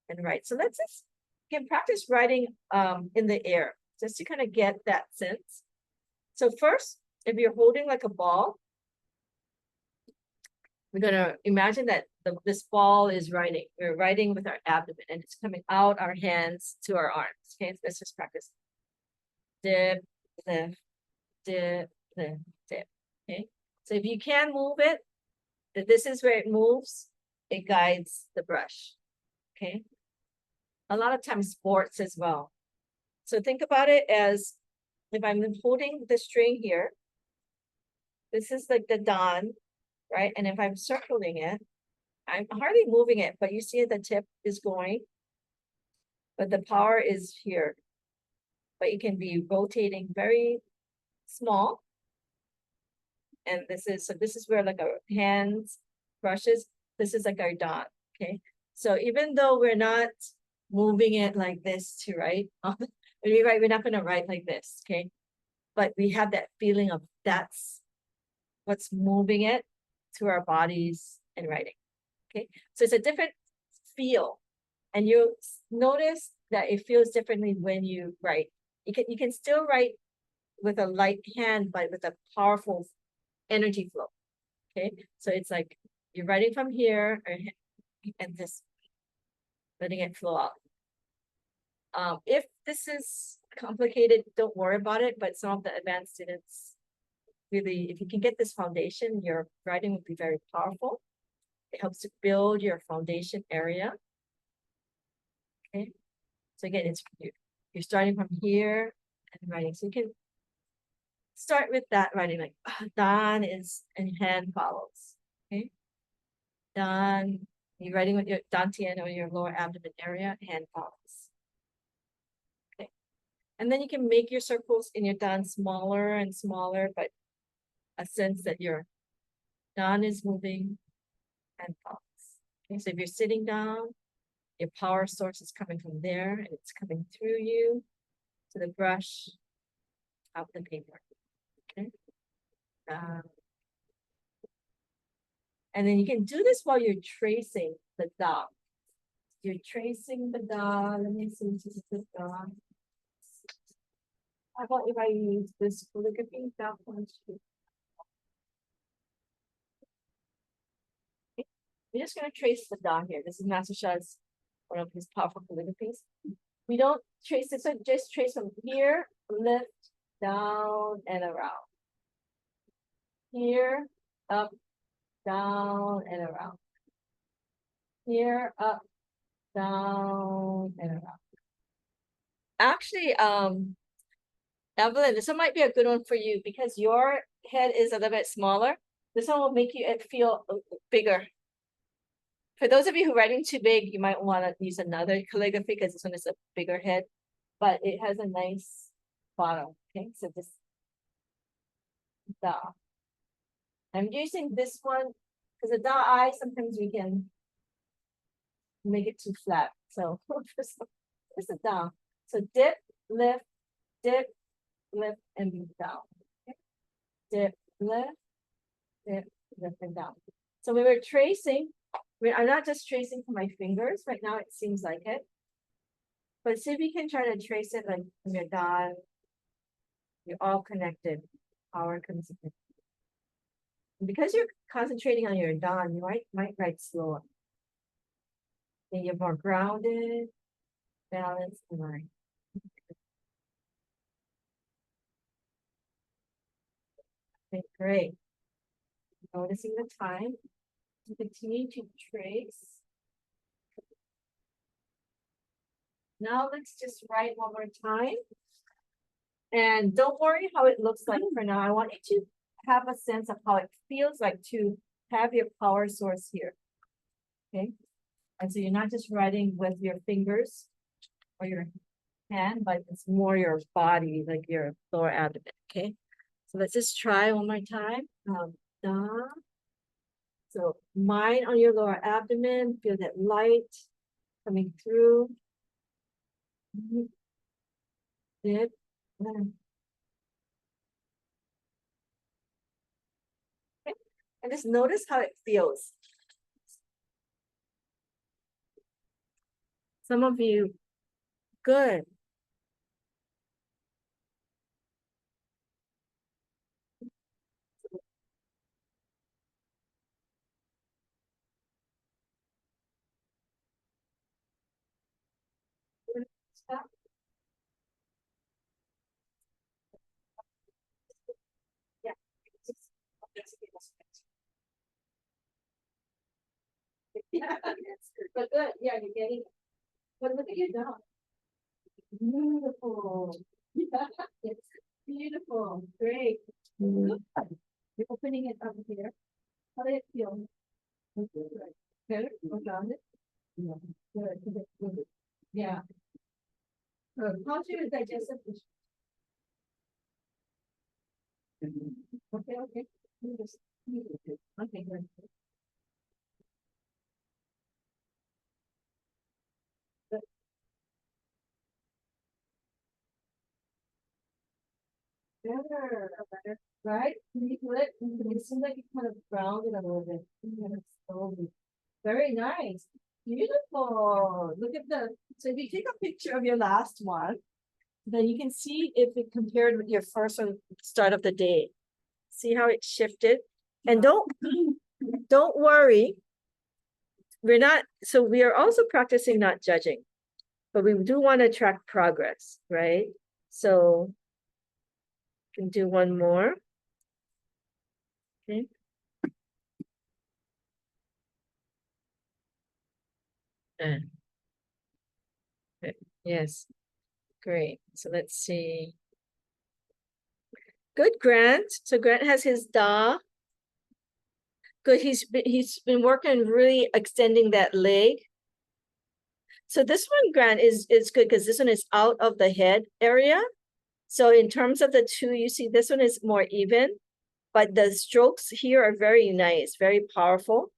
and write. So let's just practice writing in the air, just to kind of get that sense. So first, if you're holding like a ball, we're gonna imagine that this ball is writing. We're writing with our abdomen and it's coming out our hands to our arms. Okay, so let's just practice. Dip, lift, dip, lift, dip. Okay, so if you can move it, this is where it moves. It guides the brush. Okay, a lot of times sports as well. So think about it as if I'm holding the string here, this is like the dan, right? And if I'm circling it, I'm hardly moving it, but you see the tip is going, but the power is here. But you can be rotating very small. And this is where like our hands, brushes, this is like our dan, okay? So even though we're not moving it like this to write, when we write, we're not gonna write like this, okay? But we have that feeling of that's what's moving it to our bodies and writing. Okay, so it's a different feel, and you notice that it feels differently when you write. You can still write with a light hand, but with a powerful energy flow. Okay, so it's like you're writing from here and this, letting it flow out. If this is complicated, don't worry about it. But some of the advanced students really, if you can get this foundation, your writing will be very powerful. It helps to build your foundation area. Okay, so again, it's you're starting from here and writing. So you can start with that writing, like dan is and hand follows. Okay, dan, you're writing with your dantian or your lower abdomen area, hand follows. Okay, and then you can make your circles in your dan smaller and smaller, but a sense that your dan is moving and follows. Okay, so if you're sitting down, your power source is coming from there and it's coming through you to the brush, out the paper. Okay. And then you can do this while you're tracing the da. You're tracing the da. Let me see, this is the da. How about if I use this calligraphy? That one's too. We're just going to trace the da here. This is Master Sha's, one of his powerful calligraphies. We don't trace this, so just trace from here, lift, down, and around. Here, up, down, and around. Here, up, down, and around. Actually, Evelyn, this one might be a good one for you because your head is a little bit smaller. This one will make you feel bigger. For those of you who are writing too big, you might want to use another calligraphy because this one is a bigger head, but it has a nice bottom. Okay, so this da. I'm using this one because the da eye, sometimes we can make it too flat. So this is da. So dip, lift, and down. Okay. Dip, lift, and down. So we were tracing. I'm not just tracing from my fingers right now, it seems like it. But see if you can try to trace it like from your dan. You're all connected. Power comes in. And because you're concentrating on your dan, you might write slower. And you're more grounded, balanced, and mind. Okay, great. Noticing the time. Continue to trace. Now let's just write one more time. And don't worry how it looks like for now. I want you to have a sense of how it feels like to have your power source here. Okay. And so you're not just writing with your fingers or your hand, but it's more your body, like your lower abdomen, okay? So let's just try one more time. Da. So mind on your lower abdomen, feel that light coming through. Dip. Okay. And just notice how it feels. Some of you, good. Stop. Yeah. Yeah, but good. Yeah, you're getting it. But look at your dog. Beautiful. Yeah, it's beautiful. Great. Good. You're opening it up here. How did it feel? Good. Better? Around it? Yeah. Good. Good. Good. Yeah. Good. How's your digestive system? Okay, okay. Okay, good. Good. Better. Right? Can you feel it? It seems like you kind of ground it a little bit. Kind of slowly. Very nice. Beautiful. Look at the, so if you take a picture of your last one, then you can see if it compared with your first one start of the day. See how it shifted? And don't worry. We're not, so we are also practicing not judging, but we do want to track progress, right? So can do one more. Okay. Okay. Yes. Great. So let's see. Good, Grant. So Grant has his da. Good. He's been working really extending that leg. So this one, Grant, is good because this one is out of the head area. So in terms of the two, you see this one is more even, but the strokes here are very nice, very powerful.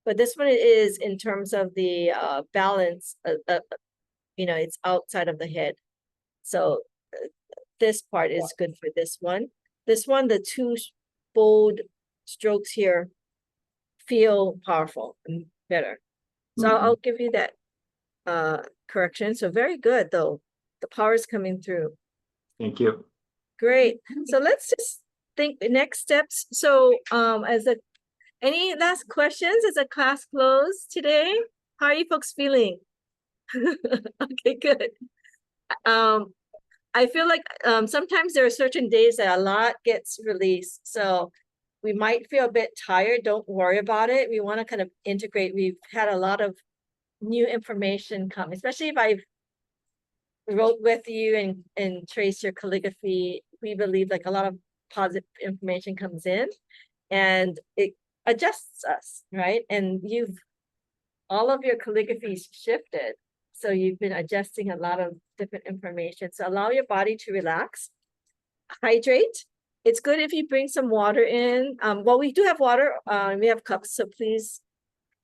But this one is in terms of the balance, it's outside of the head. So this part is good for this one. This one, the two bold strokes here feel powerful and better. So I'll give you that correction. So very good though. The power is coming through. Thank you. Great. So let's just think the next steps. So any last questions as a class close today? How are you folks feeling? Okay, good. I feel like sometimes there are certain days that a lot gets released. So we might feel a bit tired. Don't worry about it. We want to kind of integrate. We've had a lot of new information come, especially if I've wrote with you and trace your calligraphy. We believe like a lot of positive information comes in and it adjusts us, right? And all of your calligraphy shifted. So you've been adjusting a lot of different information. So allow your body to relax, hydrate. It's good if you bring some water in. Well, we do have water. We have cups, so please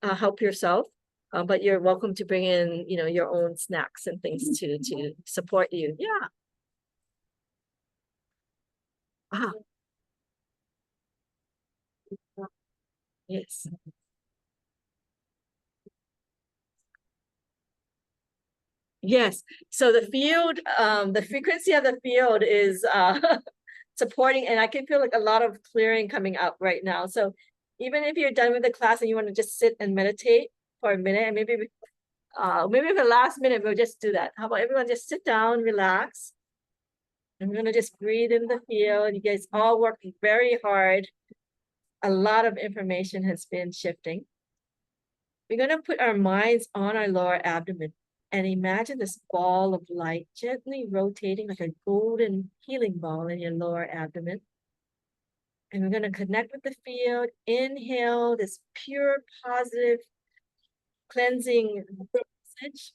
help yourself. But you're welcome to bring in, your own snacks and things to support you. Yeah. Yes. Yes. So the field, the frequency of the field is supporting, and I can feel like a lot of clearing coming up right now. So even if you're done with the class and you want to just sit and meditate for a minute, and maybe for the last minute, we'll just do that. How about everyone just sit down, relax. And we're gonna just breathe in the field. You guys all working very hard. A lot of information has been shifting. We're gonna put our minds on our lower abdomen and imagine this ball of light gently rotating like a golden healing ball in your lower abdomen. And we're gonna connect with the field. Inhale this pure, positive cleansing message,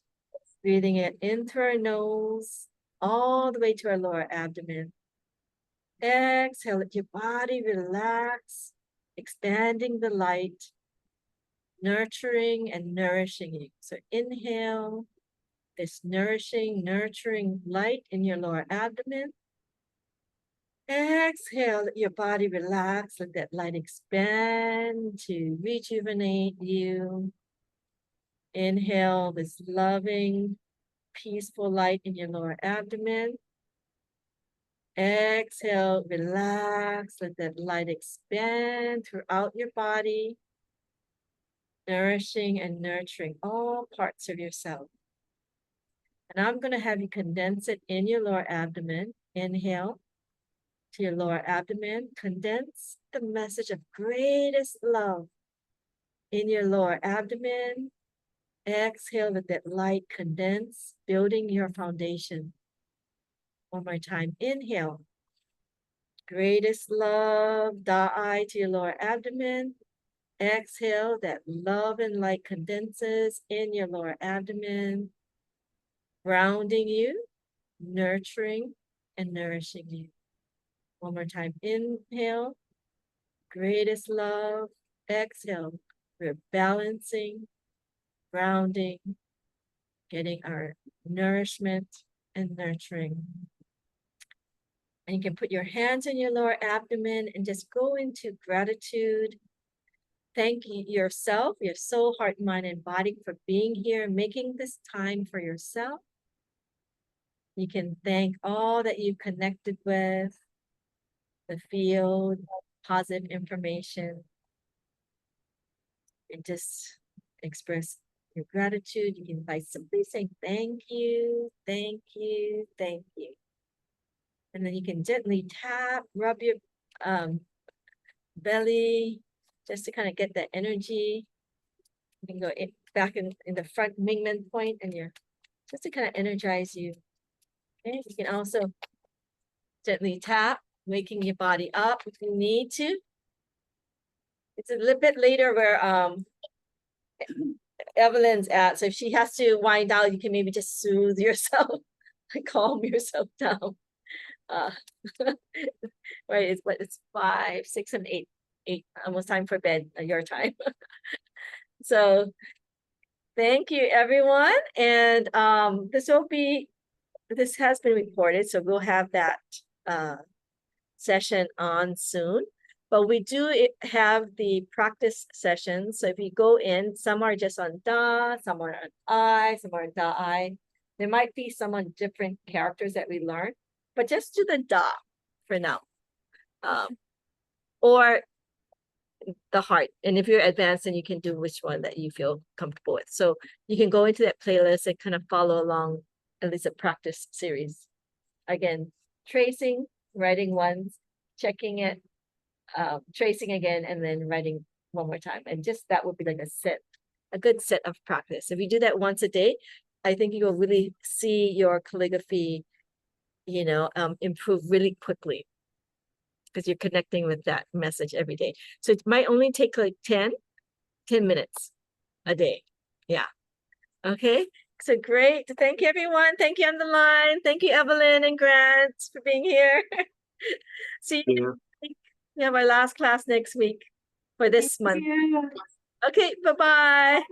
breathing it into our nose, all the way to our lower abdomen. Exhale, let your body relax, expanding the light, nurturing and nourishing you. So inhale this nourishing, nurturing light in your lower abdomen. Exhale, let your body relax, let that light expand to rejuvenate you. Inhale this loving, peaceful light in your lower abdomen. Exhale, relax, let that light expand throughout your body, nourishing and nurturing all parts of yourself. And I'm going to have you condense it in your lower abdomen. Inhale to your lower abdomen, condense the message of greatest love in your lower abdomen. Exhale, let that light condense, building your foundation. One more time, inhale. Greatest love, Da'ai to your lower abdomen. Exhale, that love and light condenses in your lower abdomen, grounding you, nurturing and nourishing you. One more time, inhale, greatest love. Exhale, we're balancing, grounding, getting our nourishment and nurturing. And you can put your hands in your lower abdomen and just go into gratitude. Thank yourself, your soul, heart, mind, and body for being here, making this time for yourself. You can thank all that you've connected with, the field, positive information, and just express your gratitude. You can by simply saying thank you, thank you, thank you. And then you can gently tap, rub your belly, just to kind of get that energy. You can go back in the front Mingmen point and just to kind of energize you. Okay, you can also gently tap, waking your body up if you need to. It's a little bit later where Evelyn's at, so if she has to wind down, you can maybe just soothe yourself, calm yourself down. Right, it's 5, 6, and 8, almost time for bed, your time. So thank you, everyone. And this has been recorded, so we'll have that session on soon. But we do have the practice sessions. So if you go in, some are just on Da, some are on I, some are on Da-I. There might be some on different characters that we learn, but just do the Da for now. Or the heart. And if you're advanced, then you can do which one that you feel comfortable with. So you can go into that playlist and kind of follow along, at least a practice series. Again, tracing, writing once, checking it, tracing again, and then writing one more time. And just that would be like a good set of practice. If you do that once a day, I think you will really see your calligraphy, improve really quickly, because you're connecting with that message every day. So it might only take like 10 minutes a day. Yeah. Okay. So great. Thank you, everyone. Thank you on the line. Thank you, Evelyn and Grant, for being here. See you. We have our last class next week for this month. Okay. Bye-bye.